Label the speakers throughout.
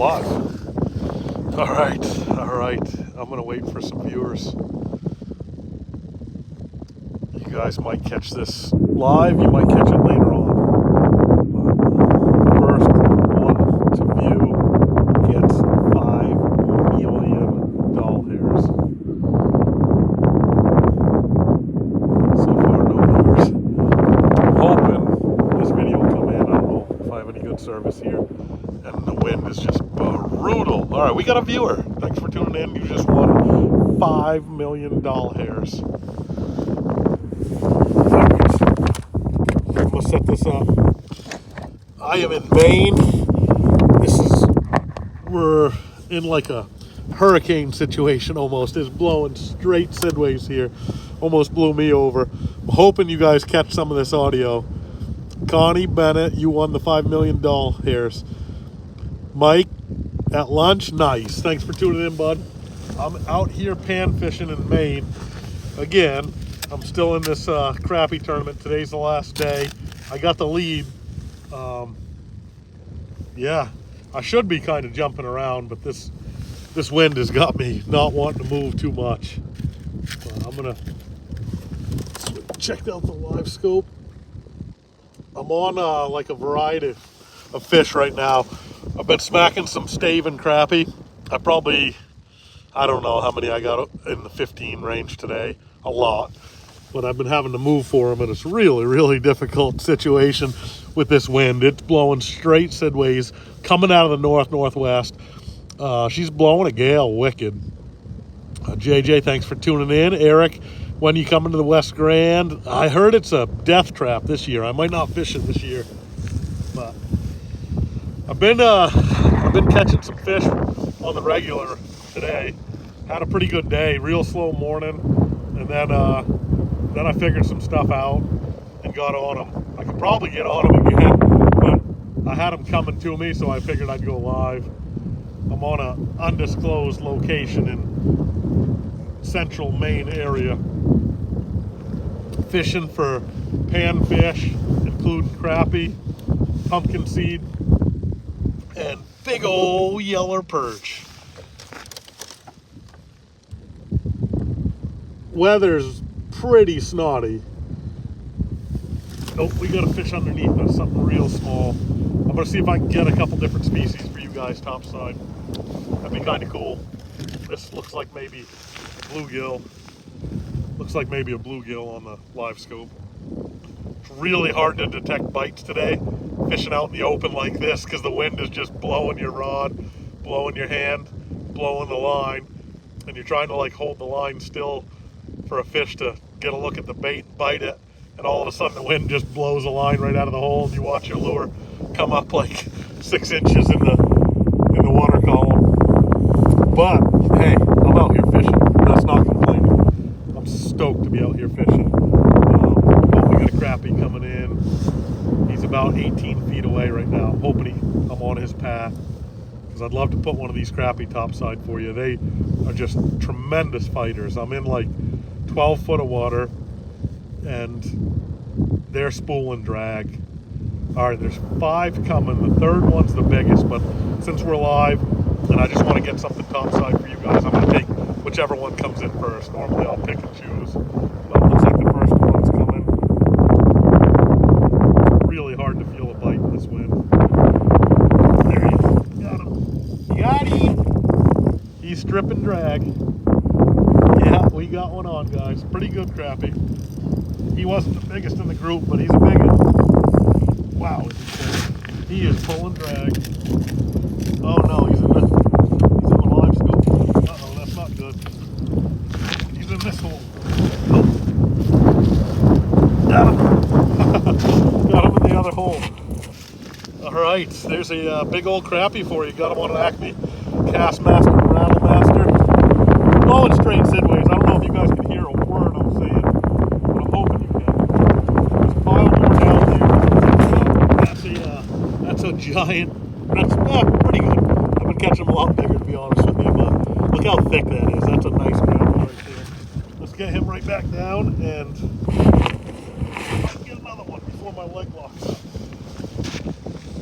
Speaker 1: live. All right. I'm gonna wait for some viewers. You guys might catch this live. You might catch it later on. First one to view gets 5 million doll hairs. So far, no viewers. I'm hoping this video will come in. I don't know if I have any good service here. And the wind is just brutal. All right, we got a viewer. Thanks for tuning in. You just won 5 million doll hairs. I'm gonna set this up. I am in Maine. We're in like a hurricane situation almost. It's blowing straight sidways here. Almost blew me over. I'm hoping you guys catch some of this audio. Connie Bennett, you won the 5 million doll hairs. Mike, at lunch, nice. Thanks for tuning in, bud. I'm out here pan fishing in Maine. Again, I'm still in this crappie tournament. Today's the last day. I got the lead. Yeah, I should be kind of jumping around, but this wind has got me not wanting to move too much. I'm gonna check out the live scope. I'm on like a variety of fish right now. I've been smacking some stave and crappie. I don't know how many I got in the 15 range today. A lot. But I've been having to move for them, and it's really, really difficult situation with this wind. It's blowing straight sidways, coming out of the northwest. She's blowing a gale, wicked. JJ, thanks for tuning in. Eric, when you coming to the West Grand? I heard it's a death trap this year. I might not fish it this year, but I've been catching some fish on the regular today. Had a pretty good day, real slow morning, and then I figured some stuff out and got on them. I could probably get on them again, but I had them coming to me, so I figured I'd go live. I'm on an undisclosed location in central Maine area, fishing for panfish, including crappie, pumpkin seed, and big old yeller perch. Weather's pretty snotty. Oh, we got a fish underneath us, something real small. I'm gonna see if I can get a couple different species for you guys topside. That'd be kind of cool. This looks like maybe bluegill. Looks like maybe a bluegill on the live scope. It's really hard to detect bites today, fishing out in the open like this, because the wind is just blowing your rod, blowing your hand, blowing the line, and you're trying to like hold the line still for a fish to get a look at the bait and bite it, and all of a sudden the wind just blows the line right out of the hole, and you watch your lure come up like 6 inches in the water column. But hey, I'm out here fishing. That's not complaining. I'm stoked to be out here fishing. But we got a crappie coming in. He's about 18 feet away right now. I'm hoping I'm on his path, because I'd love to put one of these crappie topside for you. They are just tremendous fighters. I'm in like 12 foot of water, and they're spool and drag. All right, there's 5 coming. The third one's the biggest, but since we're live and I just want to get something topside for you guys, I'm going to take whichever one comes in first. Normally I'll pick and choose, but it looks like the first one's coming. It's really hard to feel a bite in this wind. There he is. Got him. Got him. He's strip and drag. Yeah, we got one on, guys. Pretty good crappie. He wasn't the biggest in the group, but he's a big one. Wow, he is pulling drag. Oh no, he's in the live scope. Uh-oh, that's not good. He's in this hole. Oh. Got him. Got him in the other hole. All right, there's a big old crappie for you. Got him on an Acme Cast Master, Rattle Master. Blowing straight sidways. I don't know if you guys can hear a word I'm saying, but I'm hoping you can. There's a pile more down here. That's a giant. That's pretty good. I've been catching them a lot bigger, to be honest with you, but look how thick that is. That's a nice crappie right there. Let's get him right back down and get another one before my leg locks up.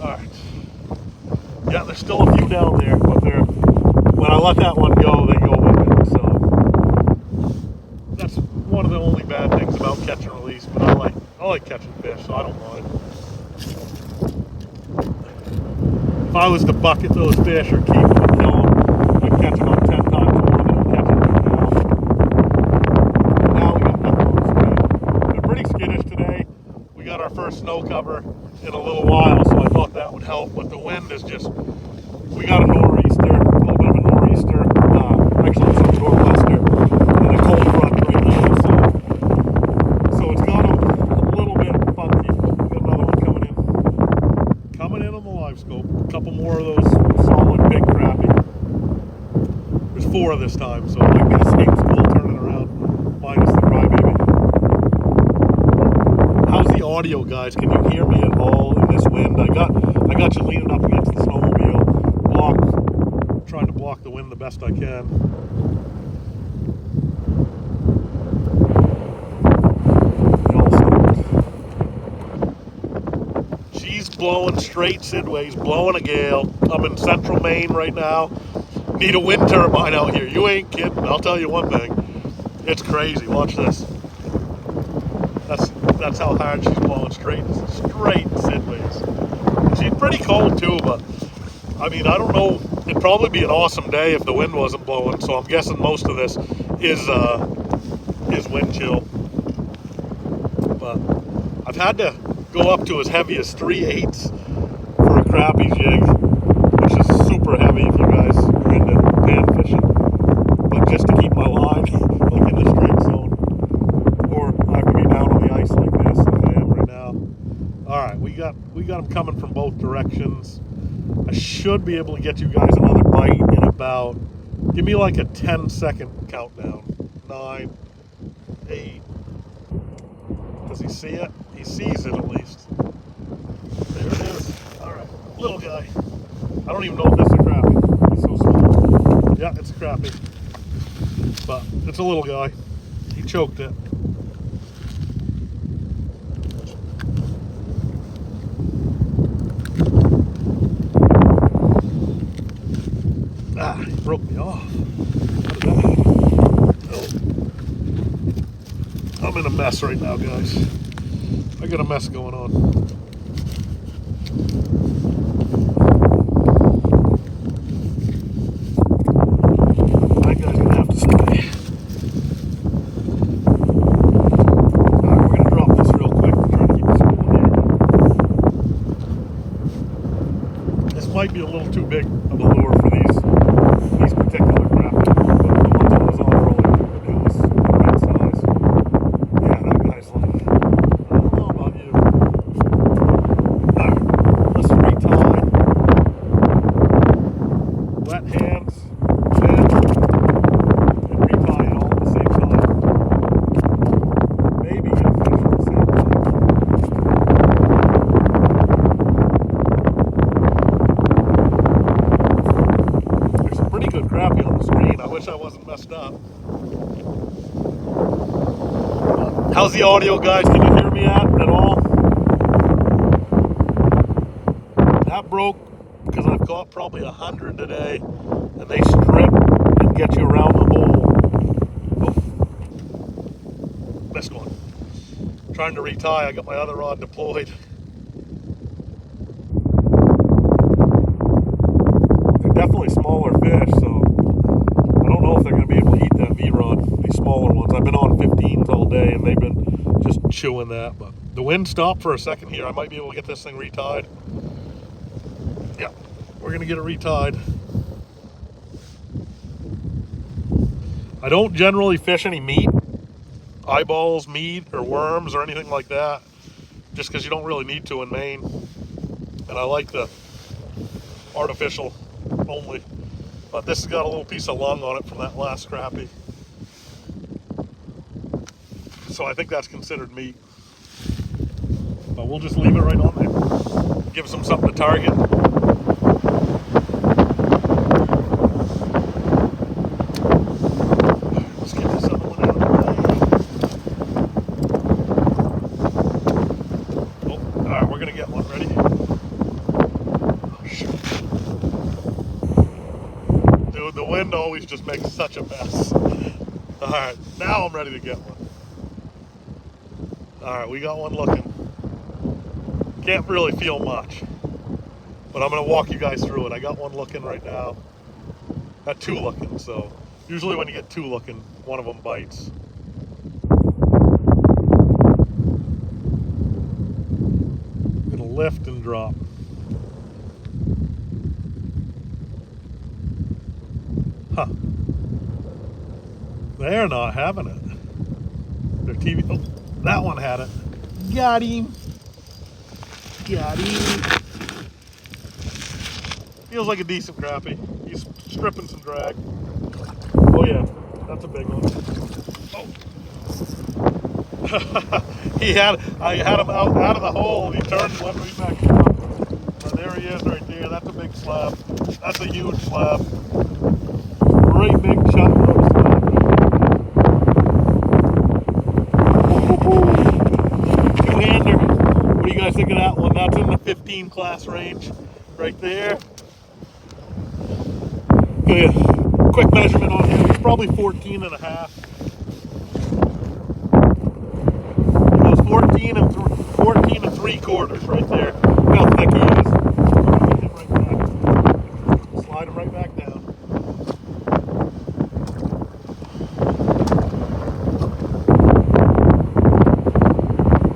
Speaker 1: All right. Yeah, there's still a few down there, but they're, when I let that one go, they go with it. So that's one of the only bad things about catch and release. But I like catching fish, so I don't mind. If I was to bucket those fish or keep them and kill them, I'd catch them on 10 times more than I'm catching right now. Now we got nothing on the screen. They're pretty skittish today. We got our first snow cover in a little while, so I thought that would help. But the wind is just, we got a nor'easter, a little bit of a nor'easter. Actually, it's a nor'wester and a cold front right now. So it's got a little bit funky. We got another one coming in. Coming in on the live scope. A couple more of those solid big crappie. There's 4 this time, so it might be the same school turning around, minus the crybaby. How's the audio, guys? Can you hear me at all in this wind? I got you leaning up against the snowmobile, trying to block the wind the best I can. She's blowing straight sidways, blowing a gale. I'm in central Maine right now. Need a wind turbine out here. You ain't kidding. I'll tell you one thing. It's crazy. Watch this. That's how hard she's blowing straight sidways. She's pretty cold too, but I mean, I don't know. It'd probably be an awesome day if the wind wasn't blowing. So I'm guessing most of this is wind chill. But I've had to go up to as heavy as 3/8 for a crappie jig, which is super heavy if you guys are into pan fishing. But just to keep my line like in the strike zone, or I have to be down on the ice like this, like I am right now. All right, we got them coming from both directions. I should be able to get you guys another bite in about, give me like a 10-second countdown. 9, 8. Does he see it? He sees it at least. There it is. All right, little guy. I don't even know if this is a crappie. He's so small. Yeah, it's a crappie. But it's a little guy. He choked it. Ah, he broke me off. How did that happen? Oh. I'm in a mess right now, guys. I got a mess going on. That guy's gonna have to stay. Alright, we're gonna drop this real quick. We're trying to keep this cool here. This might be a little too big of a lure for these particular crappie. But the ones I was on earlier, it was right size. Yeah, that guy's like, I don't know about you. Alright, let's retie. Wet hands, and retie it all at the same time. Maybe get a fish at the same time. There's some pretty good crappie on the screen. I wish I wasn't messed up. How's the audio, guys? Can you hear me at all? That broke because I've caught probably 100 today, and they strip and get you around the hole. Oh, missed one. Trying to retie. I got my other rod deployed. They're definitely smaller fish, so I don't know if they're going to be able to eat that V-rod, these smaller ones. I've been on 15s all day, and they've been just chewing that. But the wind stopped for a second here. I might be able to get this thing retied. Yeah, we're going to get it retied. I don't generally fish any meat, eyeballs, meat, or worms, or anything like that, just because you don't really need to in Maine. And I like the artificial only. But this has got a little piece of lung on it from that last crappie. So I think that's considered meat. But we'll just leave it right on there. Give them something to target. Let's get this other one out of the way. Oh, alright, we're gonna get one ready. Oh, shoot. wind always just makes such a mess. All right, now I'm ready to get one. All right, we got one looking. Can't really feel much, but I'm gonna walk you guys through it. I got one looking right now. Got two looking, so usually when you get two looking, one of them bites. Gonna lift and drop. Huh. They're not having it. Their TV, oh, that one had it. Got him. Got him. Feels like a decent crappie. He's stripping some drag. Oh yeah, that's a big one. Oh. I had him out of the hole. He turned and went right back down. But there he is right there. That's a big slab. That's a huge slab. Great big chunk of slab. Two-hander. What do you guys think of that one? That's in the 15 class range right there. Give you a quick measurement on him. He's probably 14 and a half. He goes 14 and 3/4 right there. Look how thick he is. Right back. Slide him right back down.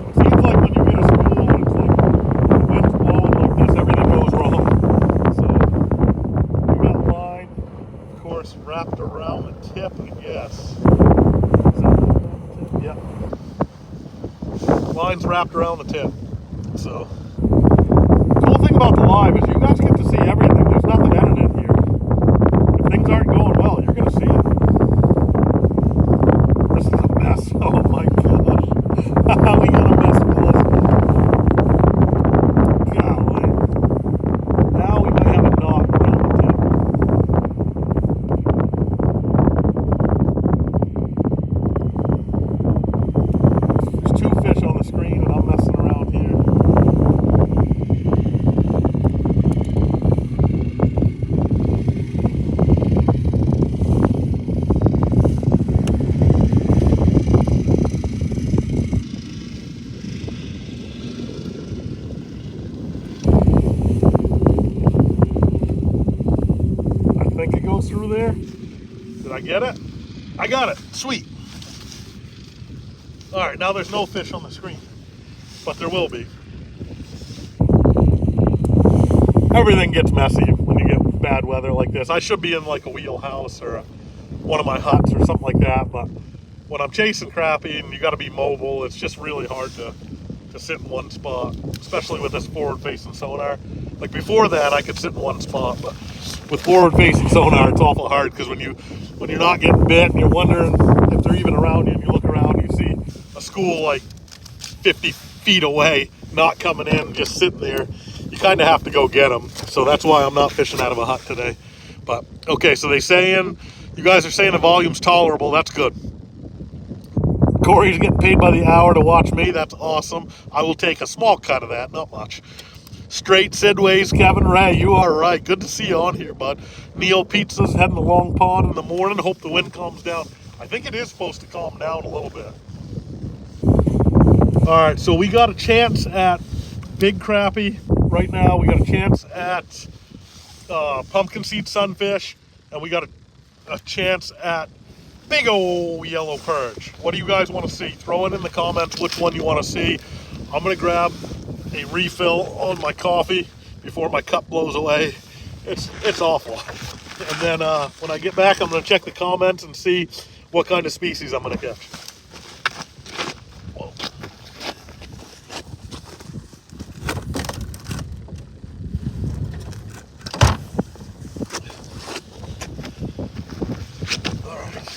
Speaker 1: It seems like when you get a school and it's like the wind's blowing like this, everything goes wrong. So we got line, of course, wrapped around the tip, I guess. Yep. Line's wrapped around the tip. So, cool thing about the live is you guys get to see everything. There's nothing edited here. If things aren't going well, you're going to see it. This is a mess. Oh my gosh. We got a mess with this. Golly. Now we might have a knot around the tip. There's two fish on the screen and I'm messing around here. I think it goes through there. Did I get it? I got it. Sweet. All right, now there's no fish on the screen, but there will be. Everything gets messy when you get bad weather like this. I should be in like a wheelhouse or one of my huts or something like that, but when I'm chasing crappie and you got to be mobile, it's just really hard to sit in one spot, especially with this forward-facing sonar. Like before that, I could sit in one spot, but with forward-facing sonar, it's awful hard because when you're not getting bit and you're wondering if they're even around you, and you look around, you see a school like 50 feet away, not coming in, just sitting there. You kind of have to go get them. So that's why I'm not fishing out of a hut today. But okay, so you guys are saying the volume's tolerable. That's good. Corey's getting paid by the hour to watch me. That's awesome. I will take a small cut of that, not much. Straight sidways, Kevin Ray, you are right. Good to see you on here, bud. Neil Pizza's heading to Long Pond in the morning. Hope the wind calms down. I think it is supposed to calm down a little bit. All right, so we got a chance at big crappie right now. We got a chance at pumpkin seed sunfish, and we got a chance at big old yellow perch. What do you guys want to see? Throw it in the comments which one you want to see. I'm gonna grab a refill on my coffee before my cup blows away. It's awful. And then when I get back, I'm gonna check the comments and see what kind of species I'm gonna catch. Whoa. All right.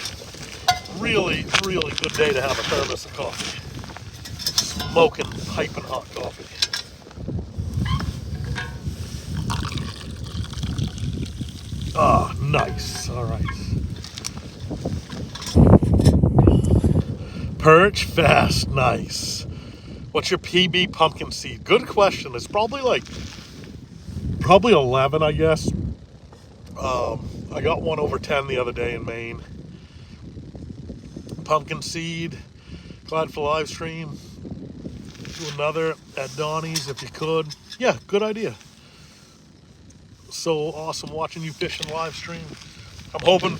Speaker 1: Really, really good day to have a thermos of coffee. Smoking, piping hot coffee. Ah, nice. All right. Perch fast, nice. What's your PB pumpkin seed? Good question. It's probably 11, I guess. I I got one over 10 the other day in Maine. Pumpkin seed, glad for live stream. Do another at Donnie's if you could. Yeah, good idea. So awesome watching you fishing live stream. I'm hoping,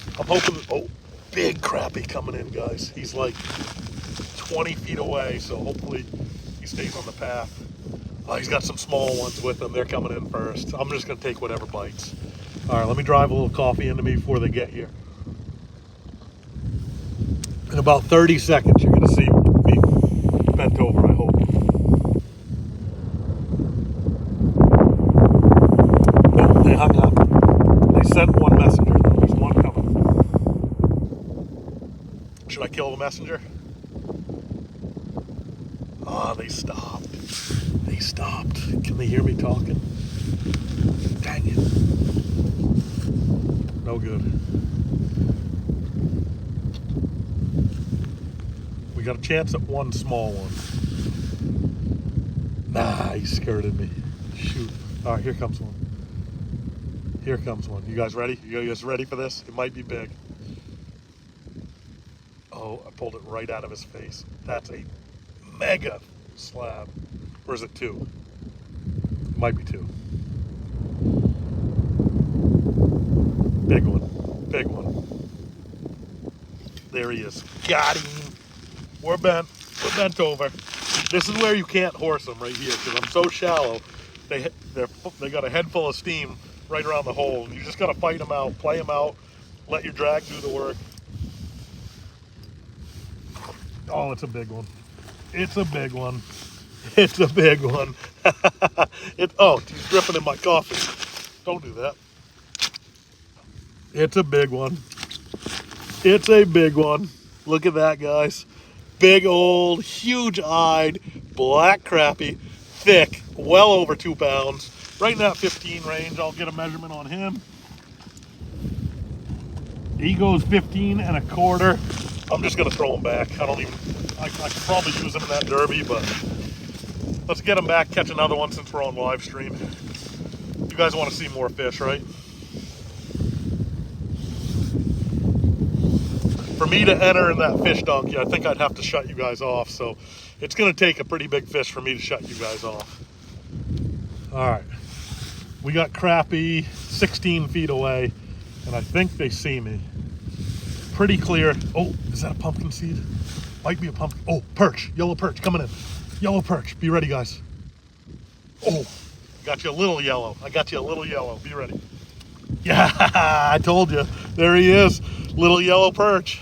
Speaker 1: oh, big crappie coming in, guys. He's like 20 feet away, so hopefully he stays on the path. Oh, he's got some small ones with him. They're coming in first. I'm just gonna take whatever bites. All right, let me drive a little coffee into me before they get here. In about 30 seconds, you're gonna see me bent over, I hope. Oh, they hung up. They sent one messenger, though. There's one coming. Should I kill the messenger? Ah, they stopped. They stopped. Can they hear me talking? Dang it. No good. We got a chance at one small one. Nah, he skirted me. Shoot. All right, here comes one. Here comes one. You guys ready? You guys ready for this? It might be big. Oh, I pulled it right out of his face. That's a mega slab. Or is it two? It might be two. Big one. Big one. There he is. Got him. We're bent. We're bent over. This is where you can't horse them right here because I'm so shallow. They got a head full of steam right around the hole. And you just got to fight them out, play them out, let your drag do the work. Oh, it's a big one. It's a big one. It's a big one. Oh, he's dripping in my coffee. Don't do that. It's a big one. It's a big one. Look at that, guys. Big old, huge-eyed, black crappie, thick, well over 2 pounds. Right in that 15 range. I'll get a measurement on him. He goes 15 and a quarter. I'm just gonna throw him back. I could probably use him in that derby, but let's get him back, catch another one since we're on live stream. You guys want to see more fish, right? For me to enter in that fish donkey, I think I'd have to shut you guys off. So it's gonna take a pretty big fish for me to shut you guys off. All right, we got crappie 16 feet away, and I think they see me. Pretty clear. Oh, is that a pumpkin seed? Might be a pumpkin. Oh, perch, yellow perch coming in. Yellow perch, be ready, guys. Oh, got you a little yellow. I got you a little yellow, be ready. Yeah, I told you. There he is, little yellow perch.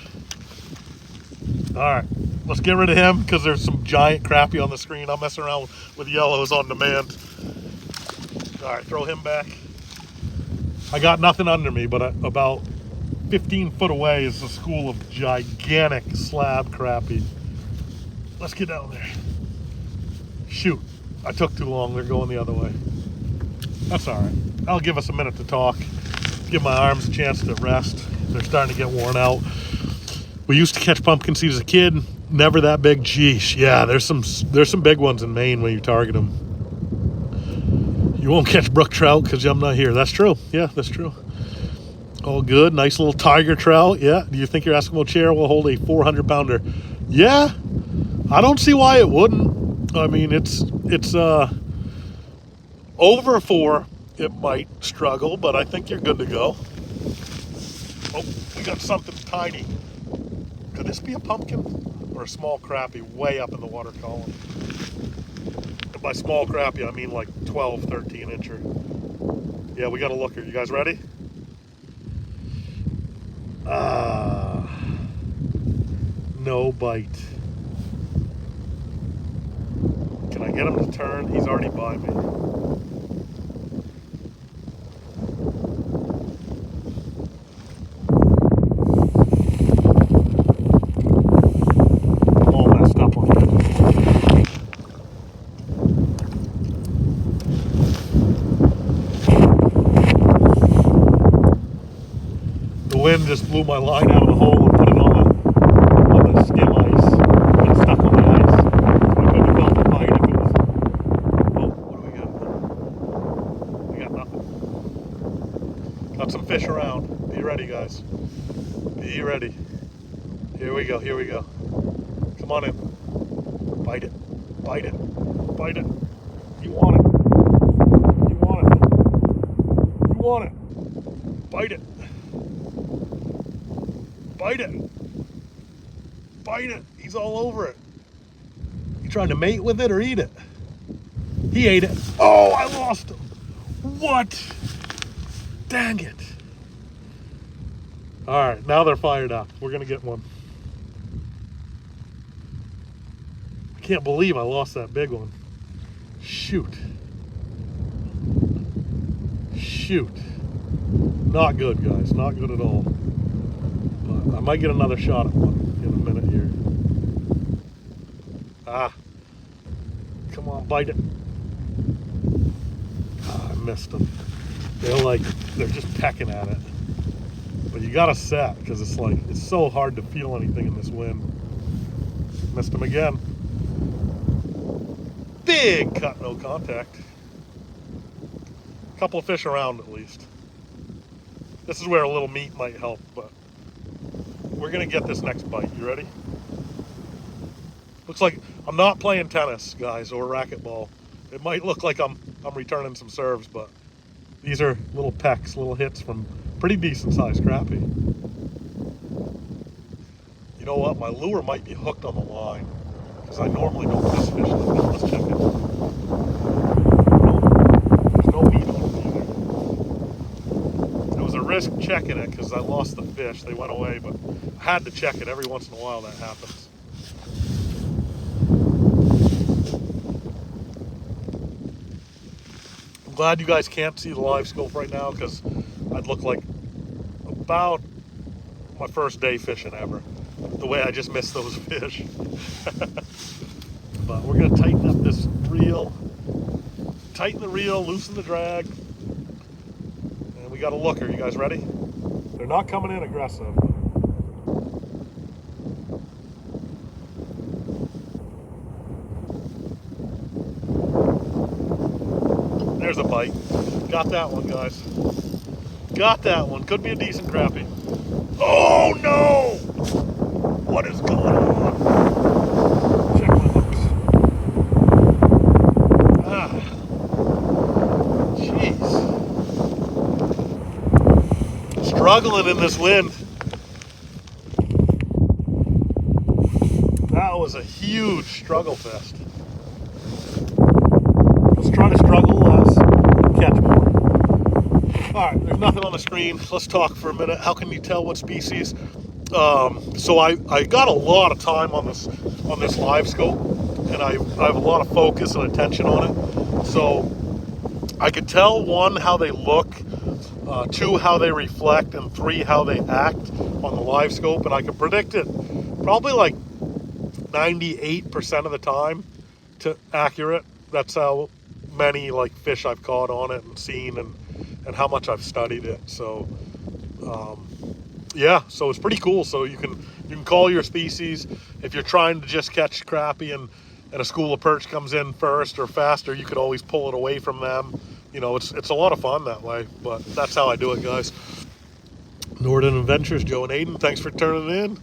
Speaker 1: All right, let's get rid of him because there's some giant crappie on the screen. I'm messing around with yellows on demand. All right, throw him back. I got nothing under me, but about 15 foot away is a school of gigantic slab crappie. Let's get down there. Shoot, I took too long. They're going the other way. That's all right. I'll give us a minute to talk. Give my arms a chance to rest. They're starting to get worn out. We used to catch pumpkin seed as a kid. Never that big. Geesh. Yeah, there's some big ones in Maine when you target them. You won't catch brook trout because I'm not here. That's true. Yeah, that's true. All good. Nice little tiger trout. Yeah. Do you think your Eskimo chair will hold a 400-pounder? Yeah. I don't see why it wouldn't. I mean, it's over 4. It might struggle, but I think you're good to go. Oh, we got something tiny. Could this be a pumpkin or a small crappie way up in the water column? And by small crappie, I mean like 12, 13 incher. Yeah, we got a looker. You guys ready? No bite. Can I get him to turn? He's already by me. I'm all messed up on it. The wind just blew my line out of the hole and put it on the skim ice. It's stuck on the ice. So I couldn't have felt the bite if it was. Oh, what do we got? We got nothing. Got some fish around. Be ready, guys. Be ready. Here we go, here we go. Come on in. Bite it, bite it, bite it. You want it. You want it. You want it. Bite it. Bite it. Bite it. He's all over it. You trying to mate with it or eat it? He ate it. Oh, I lost him. What? Dang it. All right, now they're fired up. We're gonna get one. I can't believe I lost that big one. Shoot. Shoot. Not good, guys. Not good at all. But I might get another shot at one in a minute here. Ah. Come on, bite it. Ah, I missed them. They're just pecking at it. But you gotta set, because it's so hard to feel anything in this wind. Missed him again. Big cut, no contact. Couple of fish around at least. This is where a little meat might help, but we're gonna get this next bite. You ready? Looks like I'm not playing tennis, guys, or racquetball. It might look like I'm returning some serves, but these are little pecks, little hits from pretty decent sized crappie. You know what? My lure might be hooked on the line, because I normally don't miss fish like that. Let's check it. There's no meat on it either. It was a risk checking it because I lost the fish. They went away, but I had to check it. Every once in a while that happens. I'm glad you guys can't see the live scope right now, because I'd look like about my first day fishing ever. The way I just missed those fish. But we're gonna tighten up this reel. Tighten the reel, loosen the drag. And we got a looker. You guys ready? They're not coming in aggressive. There's a bite. Got that one, guys. Got that one. Could be a decent crappie. Oh no! What is going on? Check my hooks. Ah. Jeez. Struggling in this wind. That was a huge struggle fest. Let's try to struggle less, catch more. All right, there's nothing on the screen. Let's talk for a minute. How can you tell what species? So I got a lot of time on this live scope, and I have a lot of focus and attention on it. So I could tell, 1, how they look, 2, how they reflect, and 3, how they act on the live scope, and I can predict it probably like 98% of the time to accurate. That's how many fish I've caught on it and seen, and how much I've studied it. So yeah, so it's pretty cool. So you can call your species. If you're trying to just catch crappie and a school of perch comes in first or faster, you could always pull it away from them. You know, it's a lot of fun that way, but that's how I do it, guys. Northern Adventures, Joe and Aiden, thanks for turning in.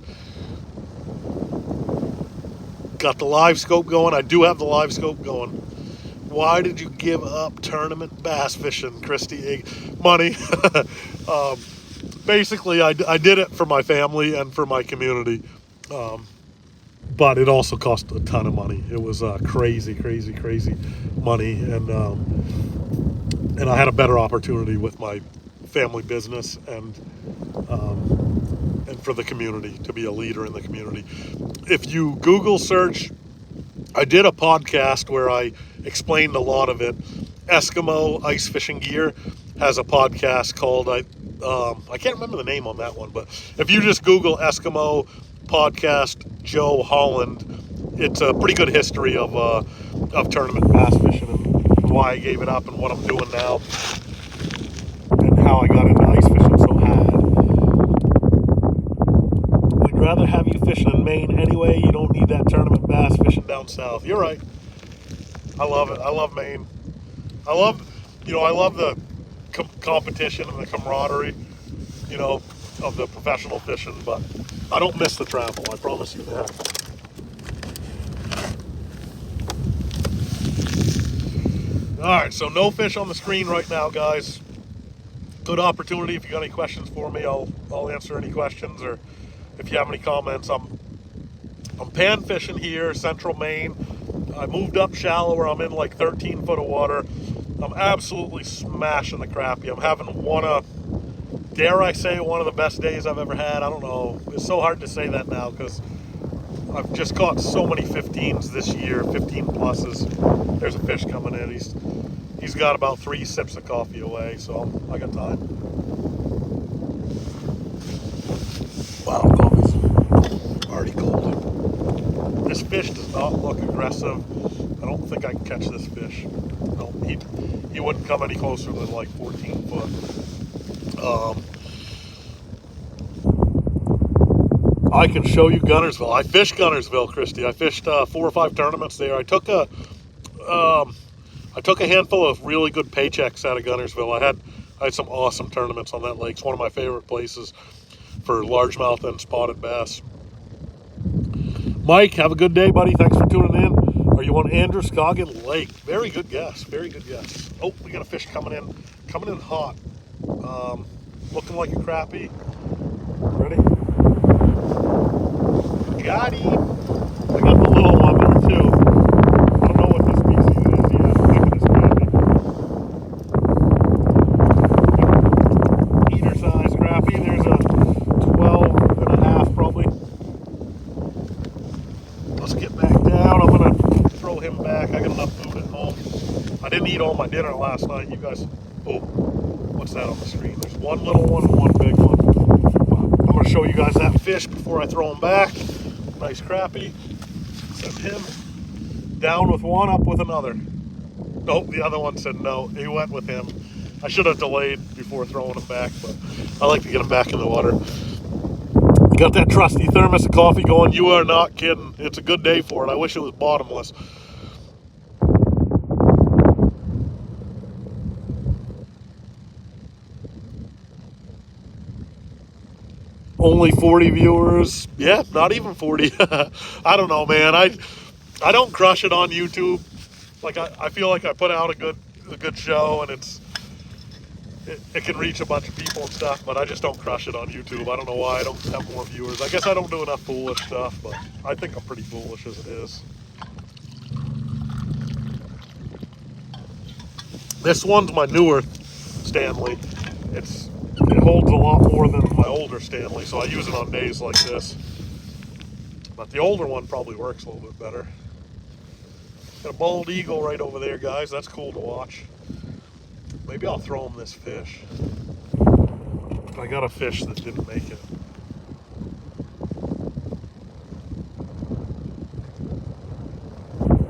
Speaker 1: Got the live scope going. I do have the live scope going. Why did you give up tournament bass fishing, Christy? Money. Basically, I did it for my family and for my community, but it also cost a ton of money. It was crazy money, and I had a better opportunity with my family business and for the community, to be a leader in the community. If you Google search, I did a podcast where I explained a lot of it. Eskimo Ice Fishing Gear has a podcast called, I can't remember the name on that one, but if you just Google Eskimo podcast Joe Holland, it's a pretty good history of tournament bass fishing and why I gave it up and what I'm doing now and how I got into ice fishing so hard. We'd rather have you fishing in Maine anyway. You don't need that tournament bass fishing down south. You're right. I love it. I love Maine. I love the competition and the camaraderie. you know, of the professional fishing, but I don't miss the travel, I promise you that. Alright, so no fish on the screen right now, guys. Good opportunity. If you got any questions for me, I'll answer any questions, or if you have any comments. I'm pan fishing here, central Maine. I moved up shallower. I'm in like 13 foot of water. I'm absolutely smashing the crappie. I'm having dare I say, one of the best days I've ever had. I don't know. It's so hard to say that now because I've just caught so many 15s this year, 15 pluses. There's a fish coming in. He's got about 3 sips of coffee away, so I got time. Wow, coffee's already cold. This fish does not look aggressive. I don't think I can catch this fish. No, he wouldn't come any closer than like 14 foot. I can show you Gunnersville. I fished Gunnersville, Christy. I fished 4 or 5 tournaments there. I took a handful of really good paychecks out of Gunnersville. I had some awesome tournaments on that lake. It's one of my favorite places for largemouth and spotted bass. Mike, have a good day, buddy. Thanks for tuning in. Are you on Androscoggin Lake? Very good guess. Very good guess. Oh, we got a fish coming in hot. Looking like a crappie. Ready? Got him. I got the little one there too. I don't know what this species is yet. Look at this crappie. Eater size crappie. There's a 12 and a half probably. Let's get back down. I'm gonna throw him back. I got enough food at home. I didn't eat all my dinner last night. You guys, oh, what's that on the screen? There's one little one and one big one. I'm gonna show you guys that fish before I throw him back. Nice crappie. Send him down with one, up with another. Nope, the other one said no. He went with him. I should have delayed before throwing him back, but I like to get him back in the water. Got that trusty thermos of coffee going. You are not kidding. It's a good day for it. I wish it was bottomless. Only 40 viewers. Yeah, not even 40. I don't know, man. I don't crush it on YouTube. Like I feel like I put out a good show, and it can reach a bunch of people and stuff, but I just don't crush it on YouTube. I don't know why I don't have more viewers. I guess I don't do enough foolish stuff, but I think I'm pretty foolish as it is. This one's my newer Stanley. It holds a lot more than my older Stanley, so I use it on days like this. But the older one probably works a little bit better. Got a bald eagle right over there, guys. That's cool to watch. Maybe I'll throw him this fish. I got a fish that didn't make it.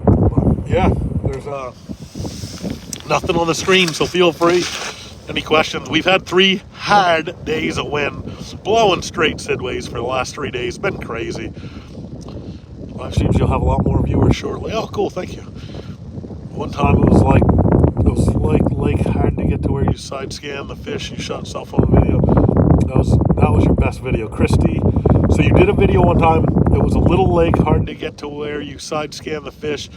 Speaker 1: But yeah, there's nothing on the screen, so feel free. Any questions? We've had 3 hard days of wind, blowing straight sidways for the last 3 days. Been crazy. Live streams, you'll have a lot more viewers shortly. Oh, cool, thank you. One time it was like lake hard to get to where you side scan the fish. You shot cell phone video. That was your best video, Christy. So you did a video one time. It was a little lake hard to get to where you side scan the fish.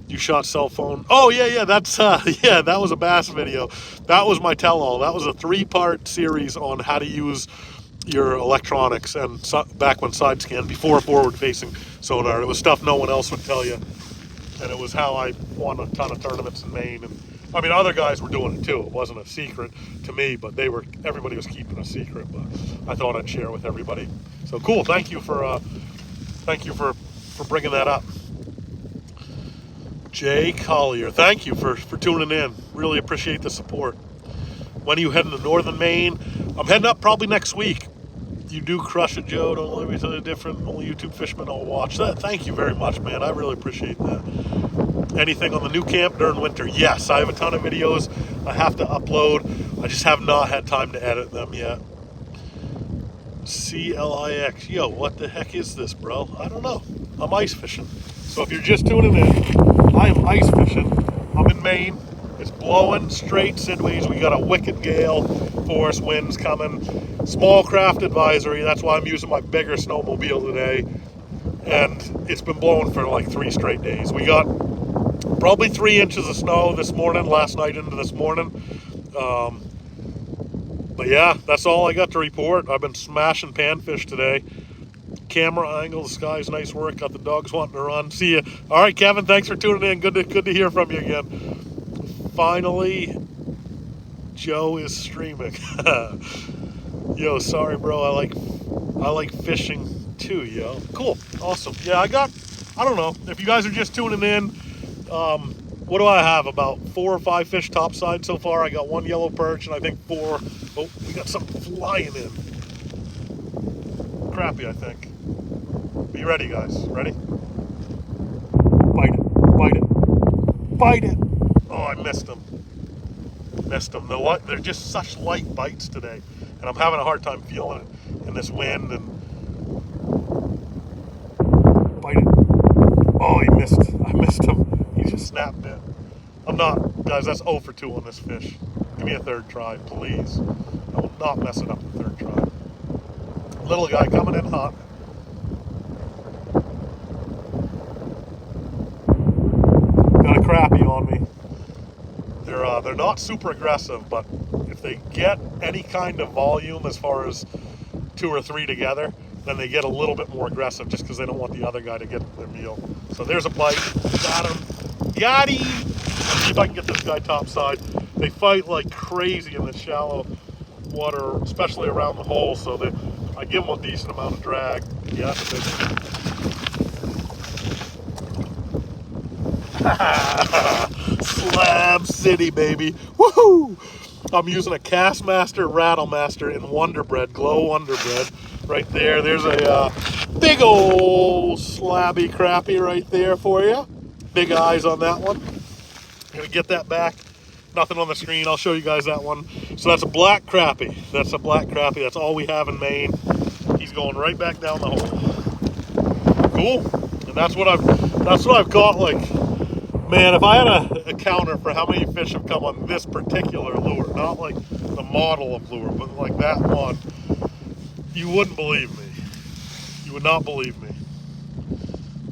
Speaker 1: You shot cell phone. Oh yeah, that's yeah, that was a bass video. That was my tell-all. That was a 3-part series on how to use your electronics and back when side scan, before forward-facing sonar. It was stuff no one else would tell you, and it was how I won a ton of tournaments in Maine. And I mean, other guys were doing it too. It wasn't a secret to me, but everybody was keeping a secret. But I thought I'd share with everybody. So cool. Thank you for bringing that up. Jay Collier, thank you for tuning in. Really appreciate the support. When are you heading to northern Maine? I'm heading up probably next week. You do crush it, Joe. Don't let me tell you different. Only YouTube fishermen will watch that. Thank you very much, man. I really appreciate that. Anything on the new camp during winter? Yes, I have a ton of videos I have to upload. I just have not had time to edit them yet. CLIX. Yo, what the heck is this, bro? I don't know. I'm ice fishing. So if you're just tuning in, I am ice fishing. I'm in Maine. It's blowing straight sidways. We got a wicked gale force winds coming. Small craft advisory. That's why I'm using my bigger snowmobile today. And it's been blowing for like 3 straight days. We got probably 3 inches of snow this morning, last night into this morning. But yeah, that's all I got to report. I've been smashing panfish today. Camera angle, the sky's nice work. Got the dogs wanting to run. See ya. All right, Kevin, thanks for tuning in. Good to hear from you again. Finally, Joe is streaming. Yo, sorry, bro. I like fishing too, yo. Cool, awesome. Yeah, I don't know if you guys are just tuning in. What do I have? About 4 or 5 fish topside so far. I got 1 yellow perch and I think 4. Oh, we got something flying in. Crappie, I think. Be ready, guys. Ready? Bite it. Bite it. Bite it. Oh, I missed them. Missed them. They're just such light bites today. And I'm having a hard time feeling it in this wind. And bite it. Oh, he missed. I missed him. He just snapped it. I'm not. Guys, that's 0 for 2 on this fish. Give me a 3rd try, please. I will not mess it up the 3rd try. Little guy coming in hot. Got a crappie on me. They're not super aggressive, but if they get any kind of volume as far as 2 or 3 together, then they get a little bit more aggressive just because they don't want the other guy to get their meal. So there's a bite. Got him. Got him. Let's see if I can get this guy topside. They fight like crazy in the shallow water, especially around the hole, so I give them a decent amount of drag. Yeah, Slab City, baby. Woohoo! I'm using a Castmaster Rattlemaster in Wonder Bread, Glow Wonder Bread. Right there, there's a big old slabby crappie right there for you. Big eyes on that one. Gonna get that back. Nothing on the screen. I'll show you guys that one. So that's a black crappie. That's a black crappie. That's all we have in Maine. He's going right back down the hole. Cool. And that's what I've got. Like, man, if I had a counter for how many fish have come on this particular lure, not like the model of lure, but like that one, you wouldn't believe me. You would not believe me.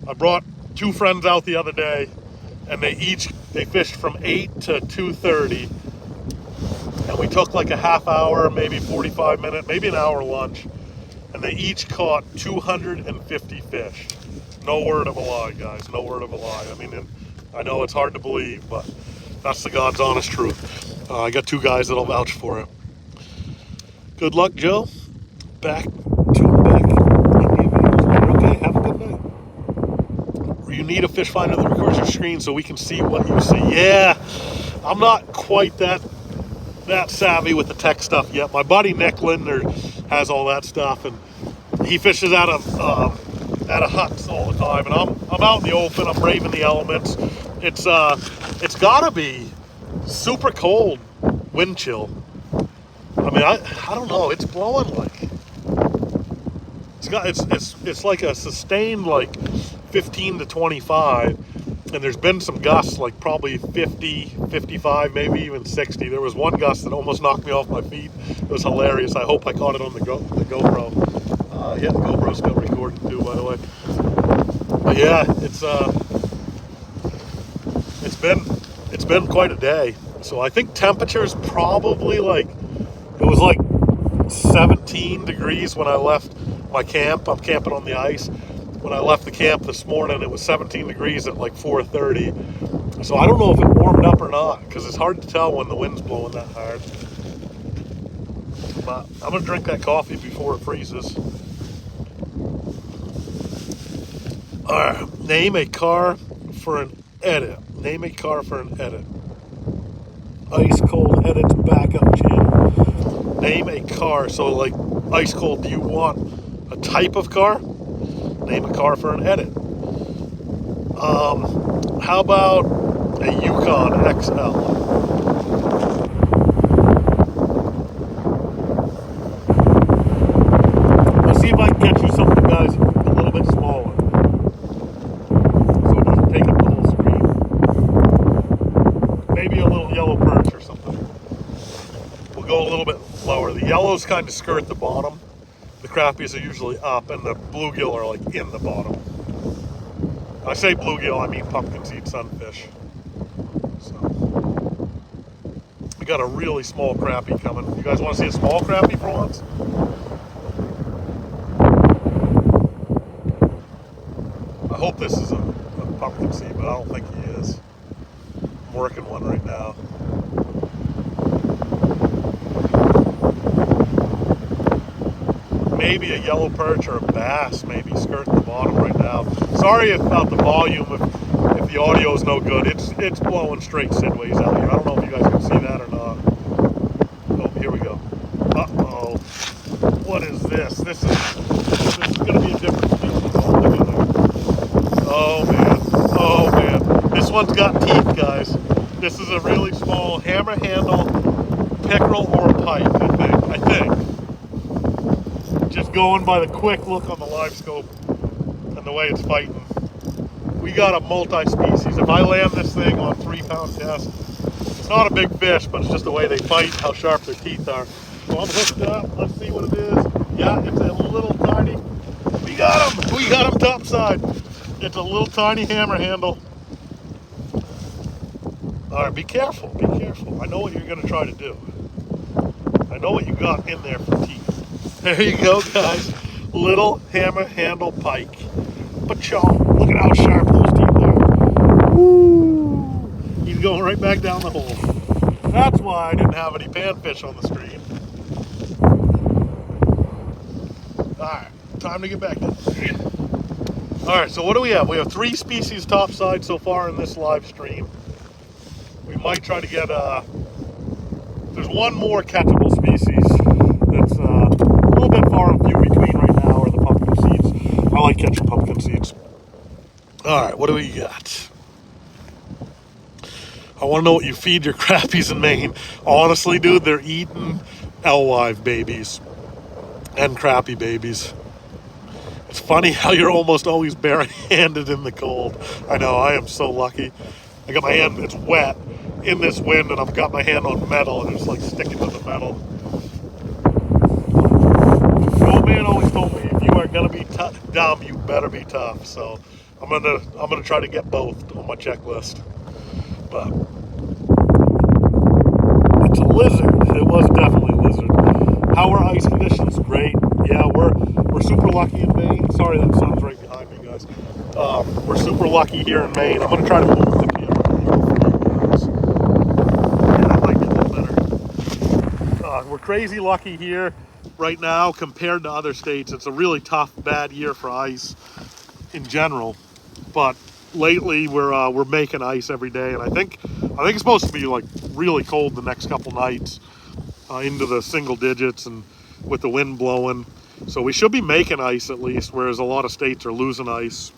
Speaker 1: I brought 2 friends out the other day, and they fished from 8 to 2:30, and we took like a half hour, maybe 45 minute, maybe an hour lunch, and they each caught 250 fish. No word of a lie, guys. No word of a lie. I mean, I know it's hard to believe, but that's the God's honest truth. I got 2 guys that'll vouch for it. Good luck, Joe. Back to back. Okay, have a good night. You need a fish finder that records your screen so we can see what you see. Yeah, I'm not quite that savvy with the tech stuff yet. My buddy Nick Lindner has all that stuff, and he fishes out of huts all the time. And I'm out in the open. I'm braving the elements. It's gotta be super cold, wind chill. I mean, I don't know. It's blowing like it's like a sustained like 15 to 25, and there's been some gusts like probably 50, 55, maybe even 60. There was one gust that almost knocked me off my feet. It was hilarious. I hope I caught it on the GoPro. Yeah, the GoPro's still recording too, by the way. But yeah, it's been quite a day. So I think temperature's probably like, it was like 17 degrees when I left my camp. I'm camping on the ice. When I left the camp this morning, it was 17 degrees at like 4:30. So I don't know if it warmed up or not, because it's hard to tell when the wind's blowing that hard. But I'm gonna drink that coffee before it freezes. Name a car for an edit. Name a car for an edit. Ice Cold Edits backup channel. Name a car. So like Ice Cold, do you want a type of car? Name a car for an edit. How about a Yukon XL? Let's see if I can get you something, guys, a little bit smaller, so it doesn't take up the whole screen. Maybe a little yellow go a little bit lower. The yellows kind of skirt the bottom. The crappies are usually up, and the bluegill are like in the bottom. When I say bluegill, I mean pumpkin seed sunfish. So we got a really small crappie coming. You guys want to see a small crappie for once? I hope this is a pumpkin seed, but I don't think he is. I'm working one right now. Maybe a yellow perch or a bass maybe skirting the bottom right now. Sorry about the volume if the audio is no good. It's blowing straight sidways out here. I don't know if you guys can see that or not. Oh, here we go. Uh-oh. What is this? This is going to be a different species altogether. Oh, man. Oh, man. This one's got teeth, guys. This is a really small hammer handle pickerel or a pike, I think. Just going by the quick look on the live scope and the way it's fighting. We got a multi-species. If I land this thing on 3-pound test, it's not a big fish, but it's just the way they fight, how sharp their teeth are. So I'm hooked up. Let's see what it is. Yeah, it's a little tiny. We got him. We got him topside. It's a little tiny hammer handle. All right, be careful. Be careful. I know what you're going to try to do. I know what you got in there for teeth. There you go, guys. Little hammer handle pike. Pachaw. Look at how sharp those teeth are. Woo! He's going right back down the hole. That's why I didn't have any panfish on the stream. Alright, time to get back down there. Alright, so what do we have? We have 3 species topside so far in this live stream. We might try to get, there's one more catchable species that's a little bit far and few between right now are the pumpkin seeds. I like catching pumpkin seeds. Alright, what do we got? I want to know what you feed your crappies in Maine. Honestly, dude, they're eating alewife babies and crappie babies. It's funny how you're almost always barehanded in the cold. I know, I am so lucky. I got my hand, it's wet in this wind, and I've got my hand on metal, and it's like sticking to the metal. The old man always told me, if you are gonna be dumb, you better be tough. So I'm gonna try to get both on my checklist. But it's a lizard. It was definitely a lizard. How are ice conditions? Great. Yeah, we're super lucky in Maine. Sorry, that sun's right behind me, guys. We're super lucky here in Maine. I'm gonna try to move the camera for you guys. Yeah, that might be a little better. We're crazy lucky here right now compared to other states. It's a really tough, bad year for ice in general, but lately we're making ice every day, and I think it's supposed to be like really cold the next couple nights, into the single digits, and with the wind blowing. So we should be making ice at least, whereas a lot of states are losing ice.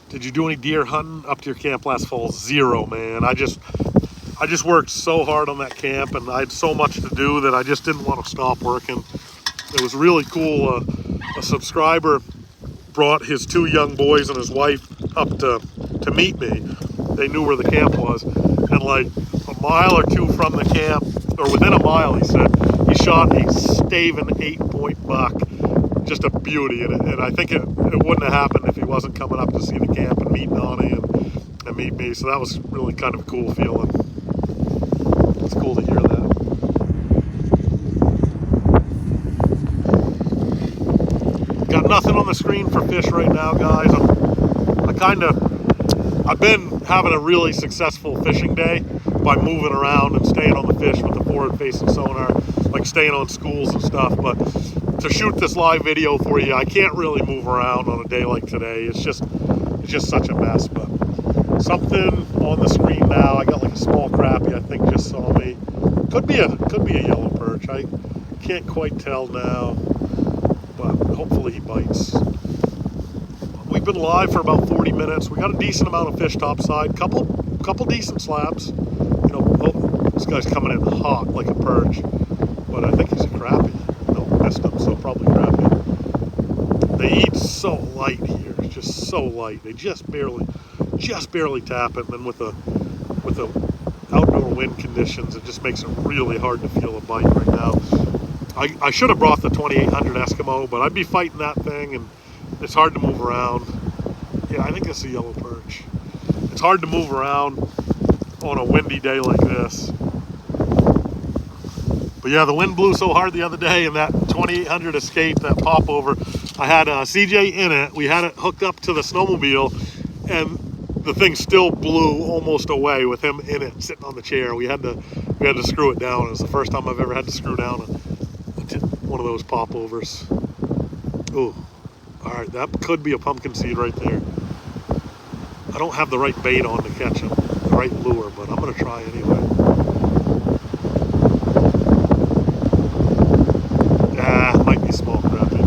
Speaker 1: Did you do any deer hunting up to your camp last fall? Zero, man. I just worked so hard on that camp, and I had so much to do that I just didn't want to stop working. It was really cool. A subscriber brought his 2 young boys and his wife up to meet me. They knew where the camp was, and like a mile or 2 from the camp, or within a mile, he said he shot a staving 8-point buck, just a beauty. And I think it wouldn't have happened if he wasn't coming up to see the camp and meet Donnie and meet me. So that was really kind of a cool feeling. It's cool to hear that. Got nothing on the screen for fish right now, guys. I've been having a really successful fishing day by moving around and staying on the fish with the forward-facing sonar, like staying on schools and stuff. But to shoot this live video for you, I can't really move around on a day like today. It's just such a mess. But something on the screen now. I got like a small crappie, I think, just saw me. Could be a yellow perch. I can't quite tell now, but hopefully he bites. We've been live for about 40 minutes. We got a decent amount of fish topside. Couple decent slabs. You know, this guy's coming in hot like a perch, but I think he's a crappie. No, missed him, so probably crappie. They eat so light here, just so light. They just barely tap it. And then with a outdoor wind conditions, it just makes it really hard to feel a bite right now. I should have brought the 2800 Eskimo, but I'd be fighting that thing, and it's hard to move around. Yeah, I think it's a yellow perch. It's hard to move around on a windy day like this. But yeah, the wind blew so hard the other day, and that 2800 escape, that popover, I had CJ in it. We had it hooked up to the snowmobile, and the thing still blew almost away with him in it, sitting on the chair. We had to screw it down. It was the first time I've ever had to screw down one of those popovers. Ooh, all right, that could be a pumpkin seed right there. I don't have the right bait on to catch him, the right lure, but I'm gonna try anyway. Might be small crappie.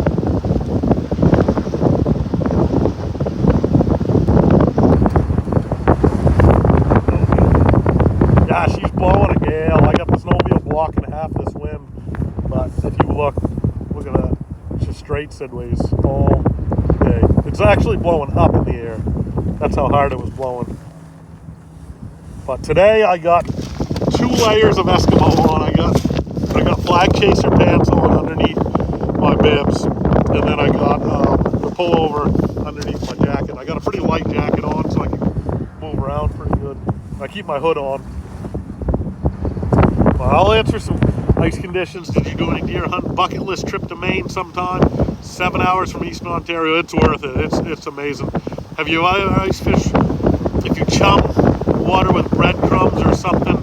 Speaker 1: Yeah, she's blowing a gale. I got the snowmobile blocking half this wind, but if you look at that. It's just straight sidways all day. It's actually blowing up in the air. That's how hard it was blowing. But today I got 2 layers of Eskimo on. I got flag chaser pants on underneath my bibs, and then I got the pullover underneath my jacket. I got a pretty light jacket on so I can move around pretty good. I keep my hood on. Well, I'll answer some ice conditions. Did you do any deer hunt? Bucket list trip to Maine sometime. 7 hours from Eastern Ontario. It's worth it. It's amazing. Have you ever ice fished? If you chum water with breadcrumbs or something,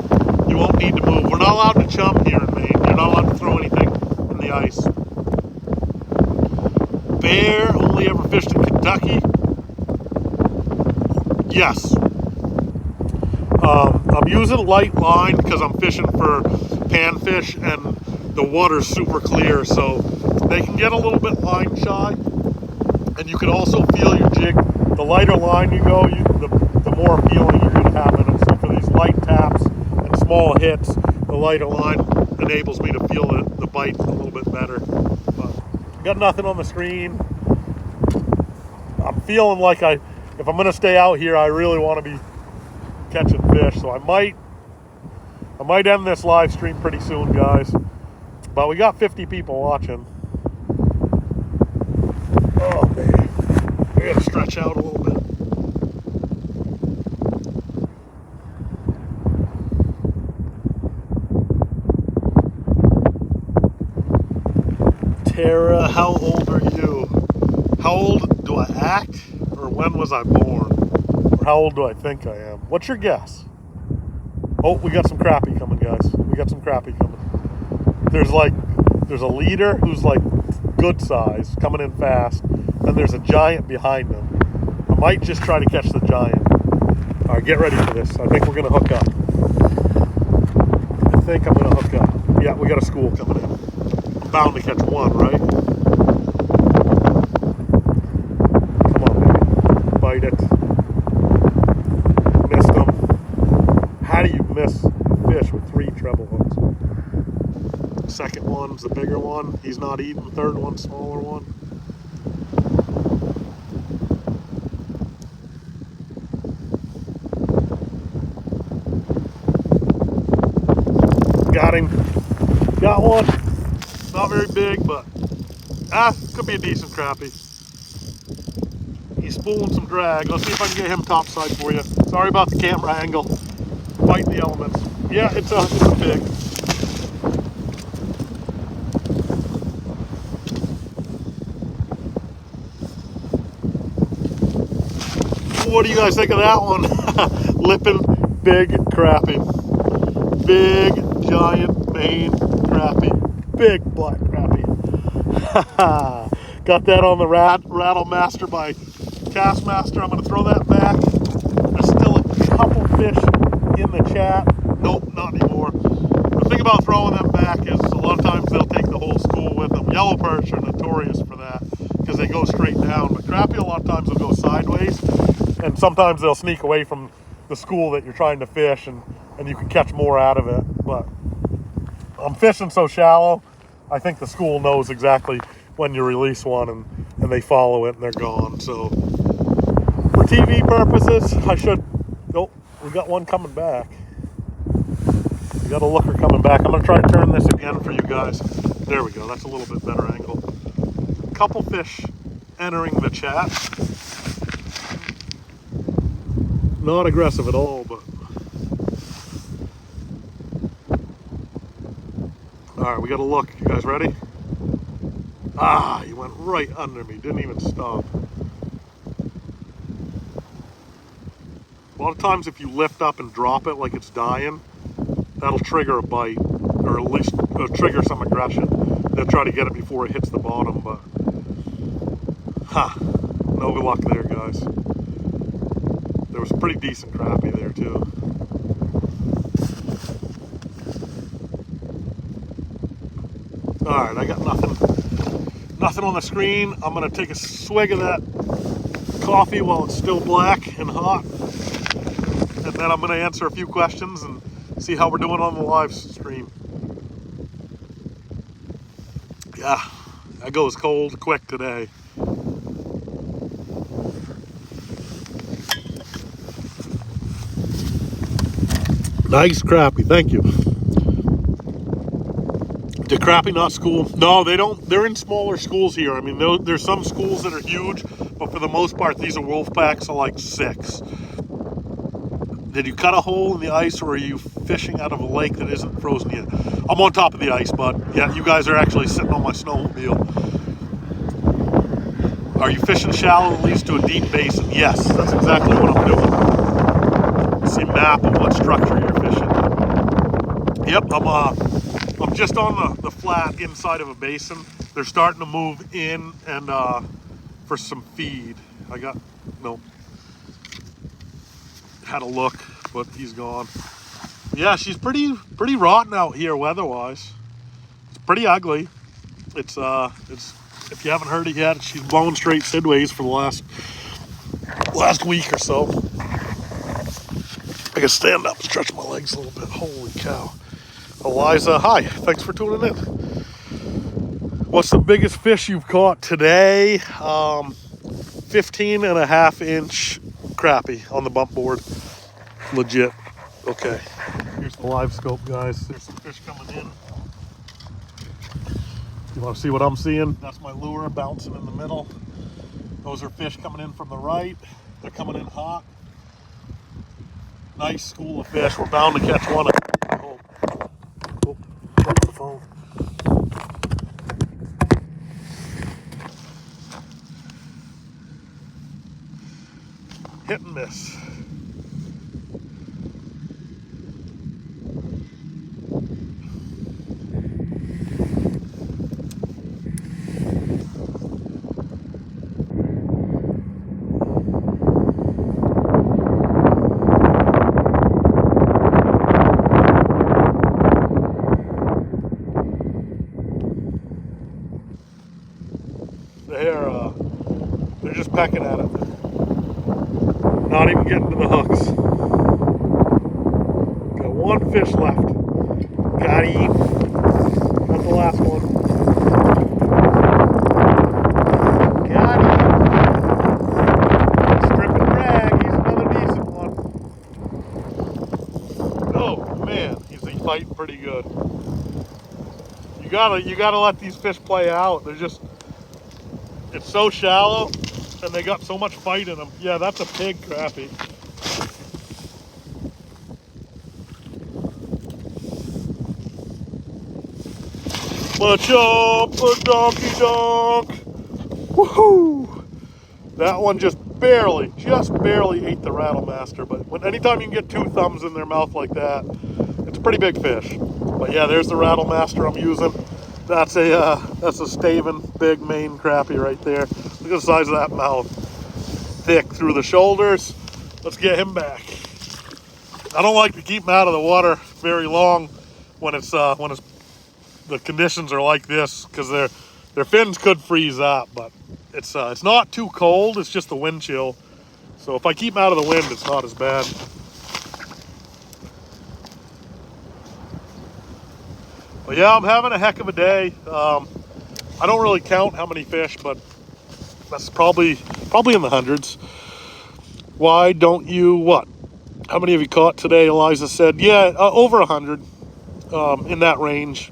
Speaker 1: you won't need to move. We're not allowed to chum here in Maine. You're not allowed to throw anything in the ice. Bear, only ever fished in Kentucky? Yes. I'm using light line because I'm fishing for panfish, and the water's super clear, so they can get a little bit line shy, and you can also feel your jig. The lighter line you go, the more feeling you're going to have in it. So for these light taps and small hits, the lighter line enables me to feel the bite a little bit better. But got nothing on the screen. I'm feeling like if I'm going to stay out here, I really want to be catching fish. So I might end this live stream pretty soon, guys. But we got 50 people watching. Oh man, we gotta stretch out a little bit. Tara, how old are you? How old do I act? Or when was I born? Or how old do I think I am? What's your guess? Oh, we got some crappie coming, guys. We got some crappie coming. There's a leader who's like good size, coming in fast, and there's a giant behind him. I might just try to catch the giant. All right, get ready for this. I think we're gonna hook up. I think I'm gonna hook up. Yeah, we got a school coming in. I'm bound to catch one, right? Come on, baby. Bite it. Missed him. How do you miss fish with 3 treble hooks? Second one's the bigger one. He's not eating. Third one's smaller one. Got him. Got one. Not very big, but could be a decent crappie. He's spooling some drag. Let's see if I can get him topside for you. Sorry about the camera angle. Fight the elements. Yeah, it's a pig. What do you guys think of that one? Lipping big crappie. Big, giant Maine crappie. Big black crappie. Got that on the Rattle Master by Castmaster. I'm going to throw that back. There's still a couple fish in the chat. Nope, not anymore. The thing about throwing them back is a lot of times they'll take the whole school with them. Yellow perch are notorious for that because they go straight down. But crappie a lot of times will go sideways, and sometimes they'll sneak away from the school that you're trying to fish, and you can catch more out of it. But I'm fishing so shallow, I think the school knows exactly when you release one, and they follow it and they're gone. So for TV purposes, I should, nope, we got one coming back. got a looker coming back. I'm gonna try to turn this again for you guys. There we go, that's a little bit better angle. Couple fish entering the chat. Not aggressive at all, but. All right, we got to look. You guys ready? Ah, he went right under me. Didn't even stop. A lot of times if you lift up and drop it like it's dying, that'll trigger a bite, or at least trigger some aggression. They'll try to get it before it hits the bottom, but no luck there, guys. There was a pretty decent crappie there too. All right, I got nothing on the screen. I'm gonna take a swig of that coffee while it's still black and hot, and then I'm gonna answer a few questions and see how we're doing on the live stream. Yeah, that goes cold quick today. Nice crappie, thank you. Did crappie not school? No, they don't. They're in smaller schools here. I mean, there's some schools that are huge, but for the most part, these are wolf packs of like 6. Did you cut a hole in the ice, or are you fishing out of a lake that isn't frozen yet? I'm on top of the ice, bud. Yeah, you guys are actually sitting on my snowmobile. Are you fishing shallow that leads to a deep basin? Yes, that's exactly what I'm doing. See a map of what structure you're fishing. Yep, I'm just on the flat inside of a basin. They're starting to move in and for some feed. Had a look, but he's gone. Yeah, she's pretty rotten out here weather-wise. It's pretty ugly. It's if you haven't heard it yet, she's blowing straight sidways for the last week or so. I can stand up and stretch my legs a little bit. Holy cow. Eliza, hi, thanks for tuning in. What's the biggest fish you've caught today? 15.5-inch crappie on the bump board. Legit. Okay, here's the live scope, guys. There's some fish coming in. You want to see what I'm seeing? That's my lure bouncing in the middle. Those are fish coming in from the right. They're coming in hot. Nice school of fish. We're bound to catch one. Dropped the phone. Hit and miss. They're just pecking at it. Not even getting to the hooks. Got one fish left. Got him. Not the last one. Got him. Strip and drag. He's another decent one. Oh man, he's fighting pretty good. You gotta let these fish play out. They're just. It's so shallow, and they got so much fight in them. Yeah, that's a pig crappie. Jump a donkey donk. Woohoo! That one just barely ate the rattlemaster. But anytime you can get 2 thumbs in their mouth like that, it's a pretty big fish. But yeah, there's the rattlemaster I'm using. That's a staving big Maine crappie right there. Look at the size of that mouth. Thick through the shoulders. Let's get him back. I don't like to keep him out of the water very long when the conditions are like this, because their fins could freeze up, but it's not too cold. It's just the wind chill. So if I keep them out of the wind, it's not as bad. But yeah, I'm having a heck of a day. I don't really count how many fish, but that's probably in the hundreds. Why don't you what? How many have you caught today? Eliza said, yeah, over 100. in that range.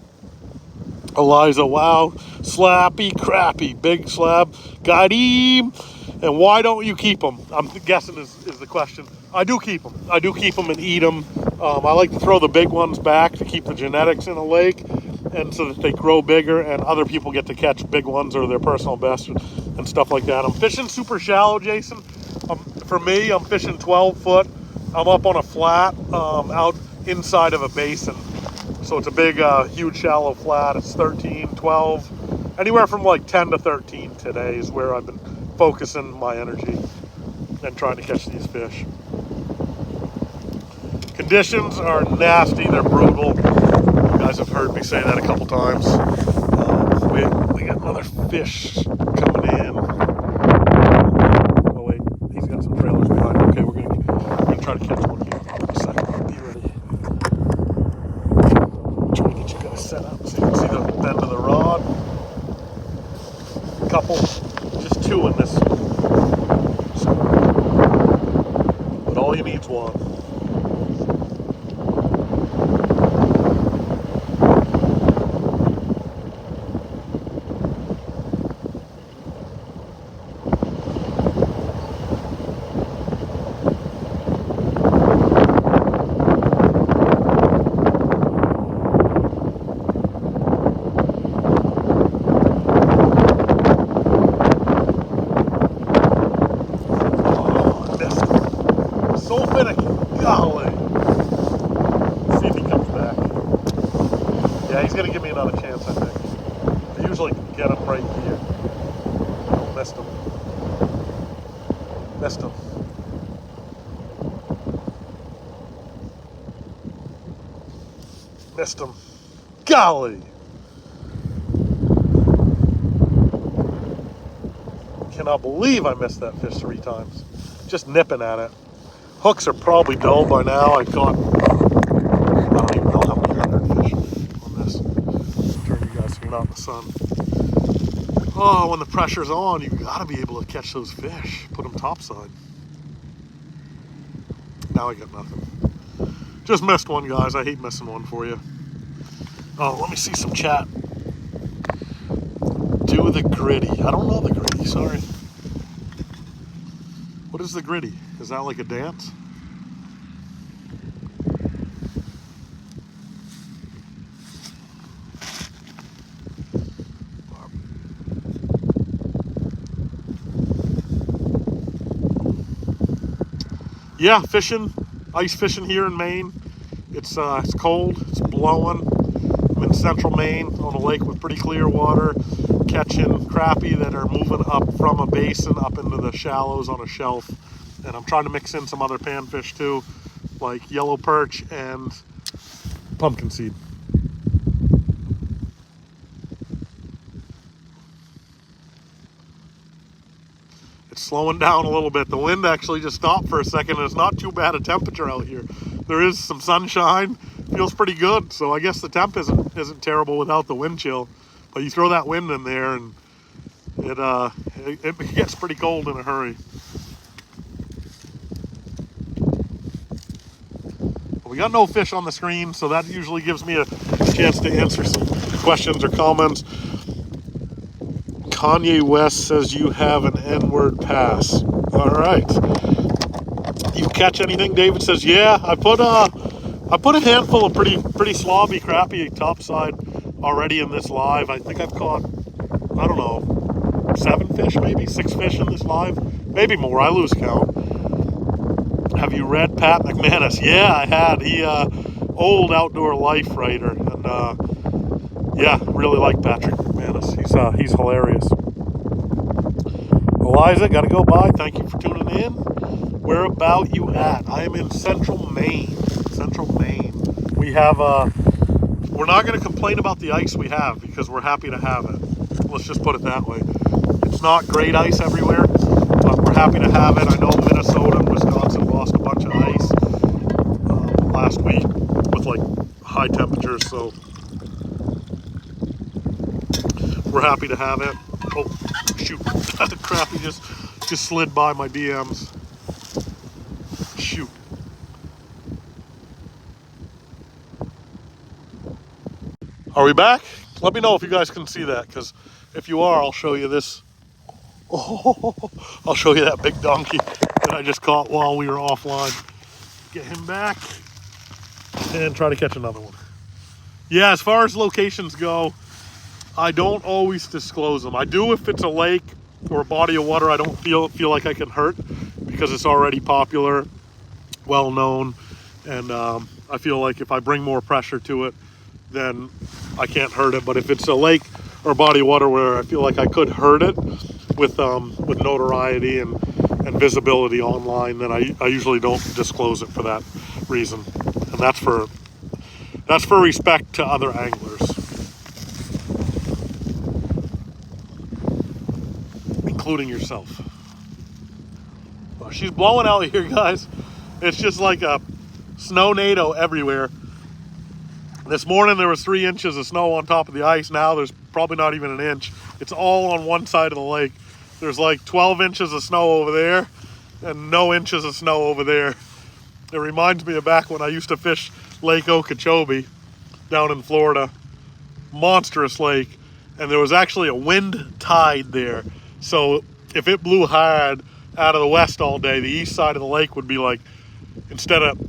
Speaker 1: Eliza, wow, slappy, crappy, big slab, got him. And why don't you keep them? I'm guessing is the question. I do keep them. I do keep them and eat them. I like to throw the big ones back to keep the genetics in the lake, and so that they grow bigger and other people get to catch big ones or their personal best and stuff like that. I'm fishing super shallow, Jason. For me, I'm fishing 12 foot. I'm up on a flat out inside of a basin. So it's a big, huge shallow flat. It's 13, 12, anywhere from like 10 to 13 today is where I've been focusing my energy and trying to catch these fish. Conditions are nasty. They're brutal. You guys have heard me say that a couple times. We got another fish coming in. Oh wait, he's got some trailers behind him. Okay, we're gonna try to catch one here in a second. Be ready. Trying to get you guys set up so you can see the bend of the rod. Couple, just two in this. But all you need is one. Golly. See if he comes back. Yeah, he's going to give me another chance, I think. I usually get him right here. Oh, missed him. Missed him. Missed him. Golly. Cannot believe I missed that fish 3 times. Just nipping at it. Hooks are probably dull by now. I don't even know how many hundred fish on this. Turn you guys so you're not in the sun. Oh, when the pressure's on, you gotta be able to catch those fish. Put them topside. Now I got nothing. Just missed one, guys. I hate missing one for you. Oh, let me see some chat. Do the gritty. I don't know the gritty, sorry. What is the gritty? Is that like a dance? Yeah, fishing, ice fishing here in Maine. It's cold, it's blowing. I'm in central Maine on a lake with pretty clear water, catching crappie that are moving up from a basin up into the shallows on a shelf. And I'm trying to mix in some other panfish too, like yellow perch and pumpkin seed. It's slowing down a little bit. The wind actually just stopped for a second, and it's not too bad a temperature out here. There is some sunshine, feels pretty good. So I guess the temp isn't terrible without the wind chill. But you throw that wind in there, and it gets pretty cold in a hurry. We got no fish on the screen, so that usually gives me a chance to answer some questions or comments. Kanye West says you have an N-word pass. All right. You catch anything? David says, yeah. I put a handful of pretty slobby, crappie topside already in this live. I think I've caught, I don't know, 7 fish, maybe 6 fish in this live, maybe more. I lose count. Have you read Pat McManus? Yeah, I had. He old outdoor life writer, and yeah, really like Patrick McManus. He's hilarious. Eliza, gotta go by. Thank you for tuning in. Where about you at? I am in central Maine. Central Maine. We have we're not gonna complain about the ice we have because we're happy to have it. Let's just put it that way. It's not great ice everywhere, but we're happy to have it. I know Minnesota and Wisconsin lost a bunch of ice last week with like high temperatures, so we're happy to have it. Oh, shoot. Crappie just slid by my DMs. Shoot. Are we back? Let me know if you guys can see that, because if you are, I'll show you this. Oh, I'll show you that big donkey that I just caught while we were offline. Get him back and try to catch another one. Yeah, as far as locations go, I don't always disclose them. I do if it's a lake or a body of water I don't feel like I can hurt, because it's already popular, well known, and I feel like if I bring more pressure to it, then I can't hurt it. But if it's a lake or body of water where I feel like I could hurt it with notoriety and visibility online, then I usually don't disclose it for that reason, and that's for respect to other anglers, including yourself. Well, she's blowing out here, guys. It's just like a snownato everywhere. This morning there was 3 inches of snow on top of the ice. Now there's probably not even an inch. It's all on one side of the lake. There's like 12 inches of snow over there and no inches of snow over there. It reminds me of back when I used to fish Lake Okeechobee down in Florida. Monstrous lake. And there was actually a wind tide there. So if it blew hard out of the west all day, the east side of the lake would be like, instead of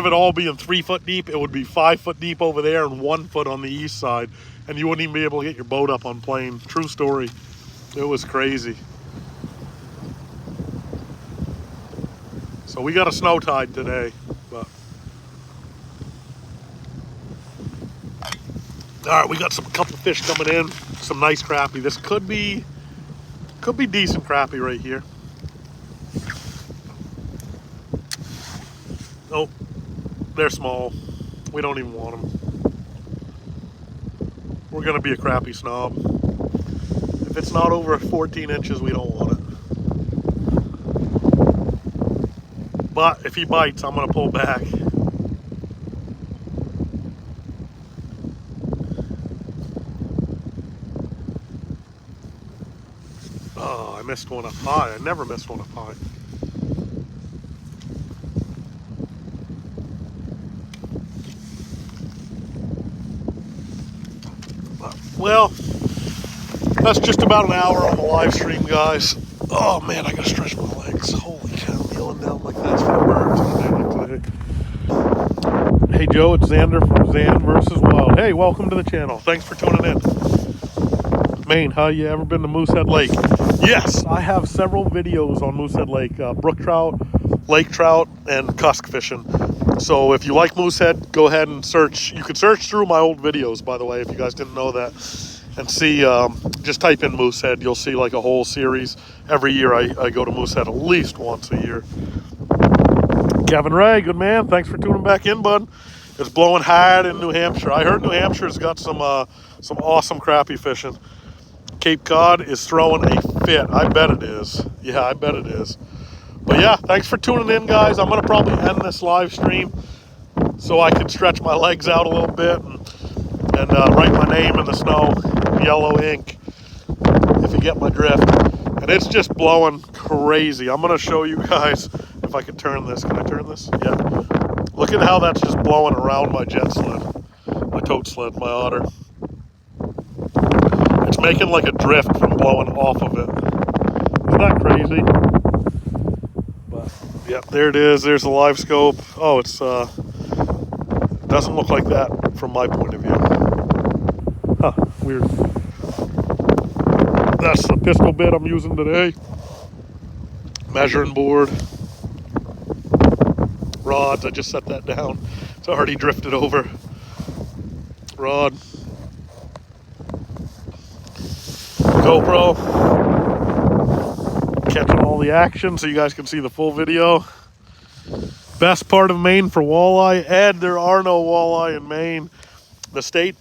Speaker 1: it all being 3 foot deep, it would be 5 foot deep over there and 1 foot on the east side, and you wouldn't even be able to get your boat up on plane. True story. It was crazy. So we got a snow tide today, but all right, we got a couple fish coming in, some nice crappie. This could be decent crappie right here. Oh, they're small. We don't even want them. We're gonna be a crappie snob. If it's not over 14 inches, we don't want it. But if he bites, I'm gonna pull back. Oh, I missed one up high. I never missed one up high. Well, that's just about an hour on the live stream, guys. Oh man, I gotta stretch my legs. Holy cow, kneeling down like that's for birds. Hey Joe, it's Xander from Xan vs. Wild. Hey, welcome to the channel. Thanks for tuning in. Maine, how you ever been to Moosehead Lake? Yes, I have several videos on Moosehead Lake, brook trout, lake trout, and cusk fishing. So if you like Moosehead, go ahead and search. You can search through my old videos, by the way, if you guys didn't know that, and see, just type in Moosehead. You'll see like a whole series. Every year I go to Moosehead at least once a year. Kevin Ray, good man. Thanks for tuning back in, bud. It's blowing hard in New Hampshire. I heard New Hampshire's got some awesome crappie fishing. Cape Cod is throwing a fit. I bet it is. Yeah, I bet it is. But yeah, thanks for tuning in, guys. I'm going to probably end this live stream so I can stretch my legs out a little bit and write my name in the snow, yellow ink, if you get my drift. And it's just blowing crazy. I'm going to show you guys if I can turn this. Can I turn this? Yeah. Look at how that's just blowing around my jet sled, my tote sled, my otter. It's making like a drift from blowing off of it. Isn't that crazy? But yeah, there it is. There's the live scope. Oh, it's doesn't look like that from my point of view. Huh, weird. That's the pistol bit I'm using today. Measuring board. Rods, I just set that down. It's already drifted over. Rod. GoPro. Catching all the action so you guys can see the full video. Best part of Maine for walleye. Ed, there are no walleye in Maine. The state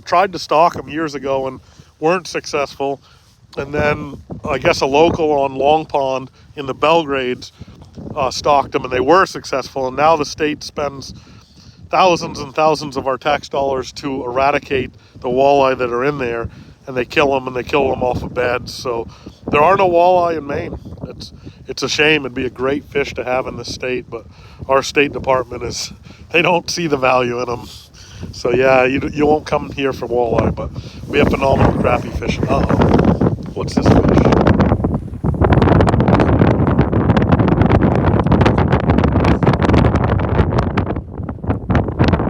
Speaker 1: tried to stock them years ago and weren't successful. And then I guess a local on Long Pond in the Belgrades stocked them and they were successful. And now the state spends thousands and thousands of our tax dollars to eradicate the walleye that are in there. And they kill them, and they kill them off of beds. So there are no walleye in Maine. It's a shame. It'd be a great fish to have in this state, but our state department they don't see the value in them. So yeah, you won't come here for walleye, but we have phenomenal crappie fishing. Uh-oh. What's this fish?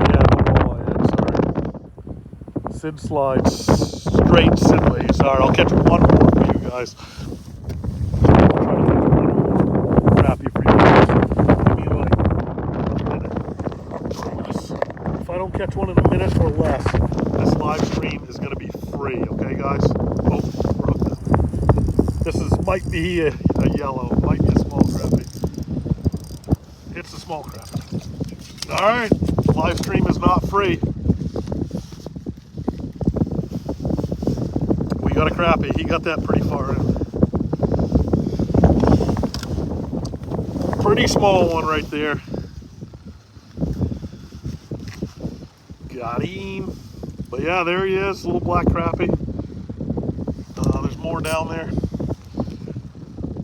Speaker 1: Yeah, no walleye yet, sorry. Sid slides, straight sidways. Alright, I'll catch one more for you guys. Crappie for you guys. Give me like a minute or less. If I don't catch one in a minute or less, this live stream is going to be free, okay guys? Oh, we're hooked up. This might be a yellow, might be a small crappie. It's a small crappie. Alright, live stream is not free. We got a crappie, he got that pretty far in. Pretty small one right there. Got him. But yeah, there he is, little black crappie. There's more down there.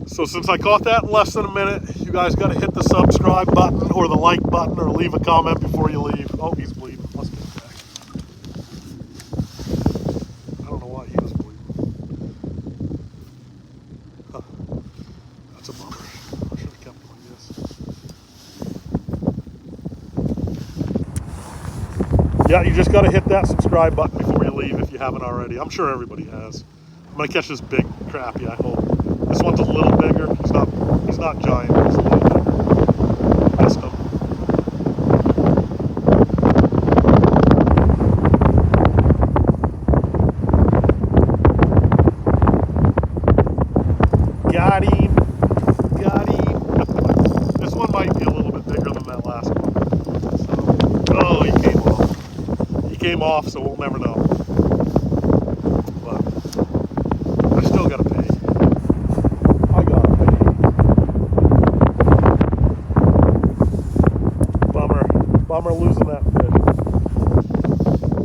Speaker 1: So since I caught that in less than a minute, you guys got to hit the subscribe button or the like button or leave a comment before you leave. Oh, he's bleeding. Let's get back. I don't know why he was bleeding. Huh. That's a bummer. I should have kept him, I guess. Yeah, you just got to hit that subscribe button before you leave if you haven't already. I'm sure everybody has. I'm going to catch this big crappie, I hope. This one's a little bigger. He's not giant, he's a little bigger. Missed him. Got him. Got him. This one might be a little bit bigger than that last one. So, oh, he came off. He came off, so we'll never know. But I still got to pay. Bummer losing that fish.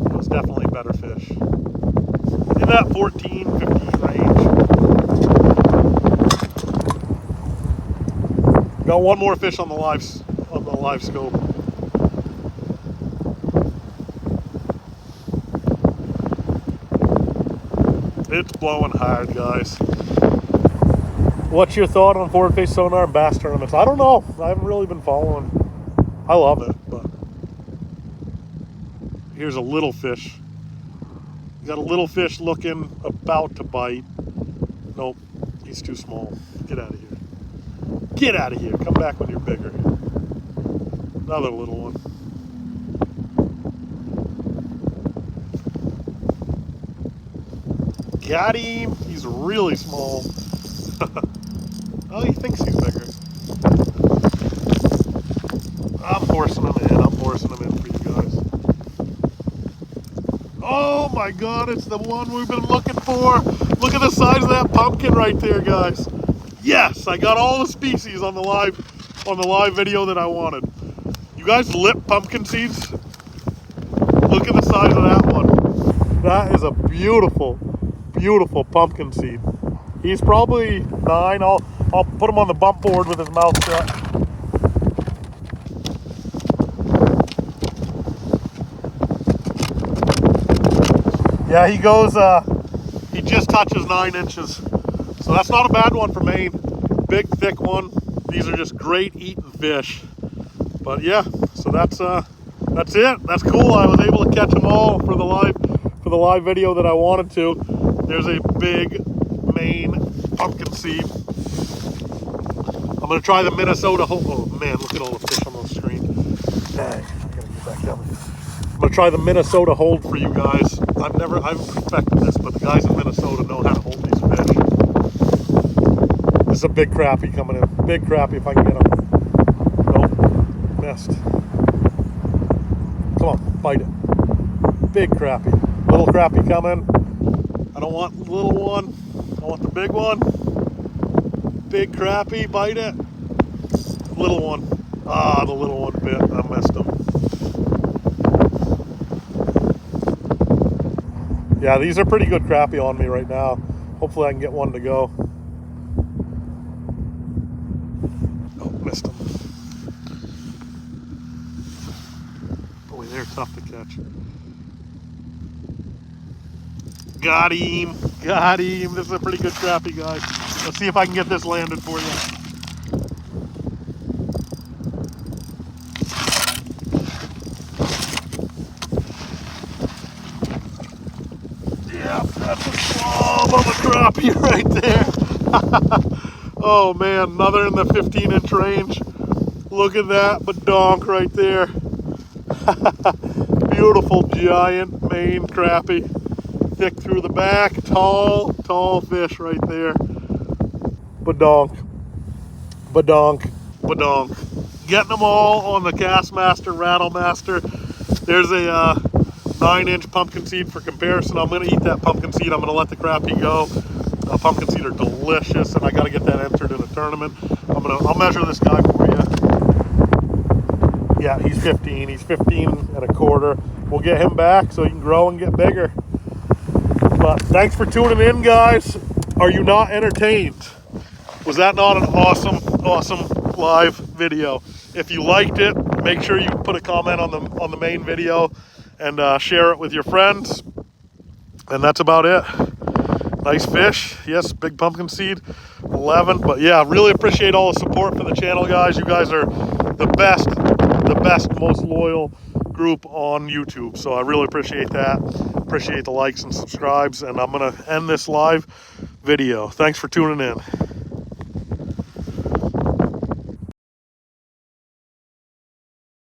Speaker 1: It was definitely a better fish. In that 14, 15 range. Got one more fish on the live scope. It's blowing hard, guys. What's your thought on forward face sonar and bass tournaments? I don't know. I haven't really been following. I love it, but here's a little fish. You got a little fish looking about to bite. Nope, he's too small. Get out of here. Get out of here. Come back when you're bigger. Another little one. Got him. He's really small. Oh, he thinks he's bigger. I'm forcing him in. I'm forcing him in for you guys. Oh my God, it's the one we've been looking for. Look at the size of that pumpkin right there, guys. Yes, I got all the species on the live video that I wanted. You guys lip pumpkin seeds? Look at the size of that one. That is a beautiful, beautiful pumpkin seed. He's probably 9. I'll put him on the bump board with his mouth shut. Yeah, he goes, he just touches 9 inches. So that's not a bad one for Maine. Big, thick one. These are just great eating fish. But yeah, so that's it. That's cool. I was able to catch them all for the live video that I wanted to. There's a big Maine pumpkin seed. I'm gonna try the Minnesota hold. Oh man, look at all the fish on the screen. Dang, I gotta get back down. I'm gonna try the Minnesota hold for you guys. I've perfected this, but the guys in Minnesota know how to hold these fish. This is a big crappie coming in. Big crappie if I can get him. Nope, missed. Come on, bite it. Big crappie. Little crappie coming. I don't want the little one. I want the big one. Big crappie, bite it. Little one. Ah, the little one bit. I missed him. Yeah, these are pretty good crappie on me right now. Hopefully I can get one to go. Oh, missed him. Boy, they're tough to catch. Got him. Got him. This is a pretty good crappie, guys. Let's see if I can get this landed for you. Yeah, that's a slob of a crappie right there. Oh man, another in the 15-inch range. Look at that badonk right there. Beautiful giant Maine crappie. Thick through the back, tall fish right there. Badonk, badonk, badonk. Getting them all on the Castmaster Rattlemaster. There's a 9-inch pumpkin seed for comparison. I'm gonna eat that pumpkin seed. I'm gonna let the crappie go. Pumpkin seed are delicious, and I gotta get that entered in a tournament. I'll measure this guy for you. Yeah, he's 15. He's 15 and a quarter. We'll get him back so he can grow and get bigger. But thanks for tuning in, guys. Are you not entertained? Was that not an awesome live video? If you liked it, make sure you put a comment on the main video and share it with your friends. And that's about it. Nice fish. Yes, big pumpkin seed, 11. But yeah, really appreciate all the support for the channel, guys. You guys are the best, most loyal group on YouTube. So I really appreciate that. Appreciate the likes and subscribes. And I'm going to end this live video. Thanks for tuning in.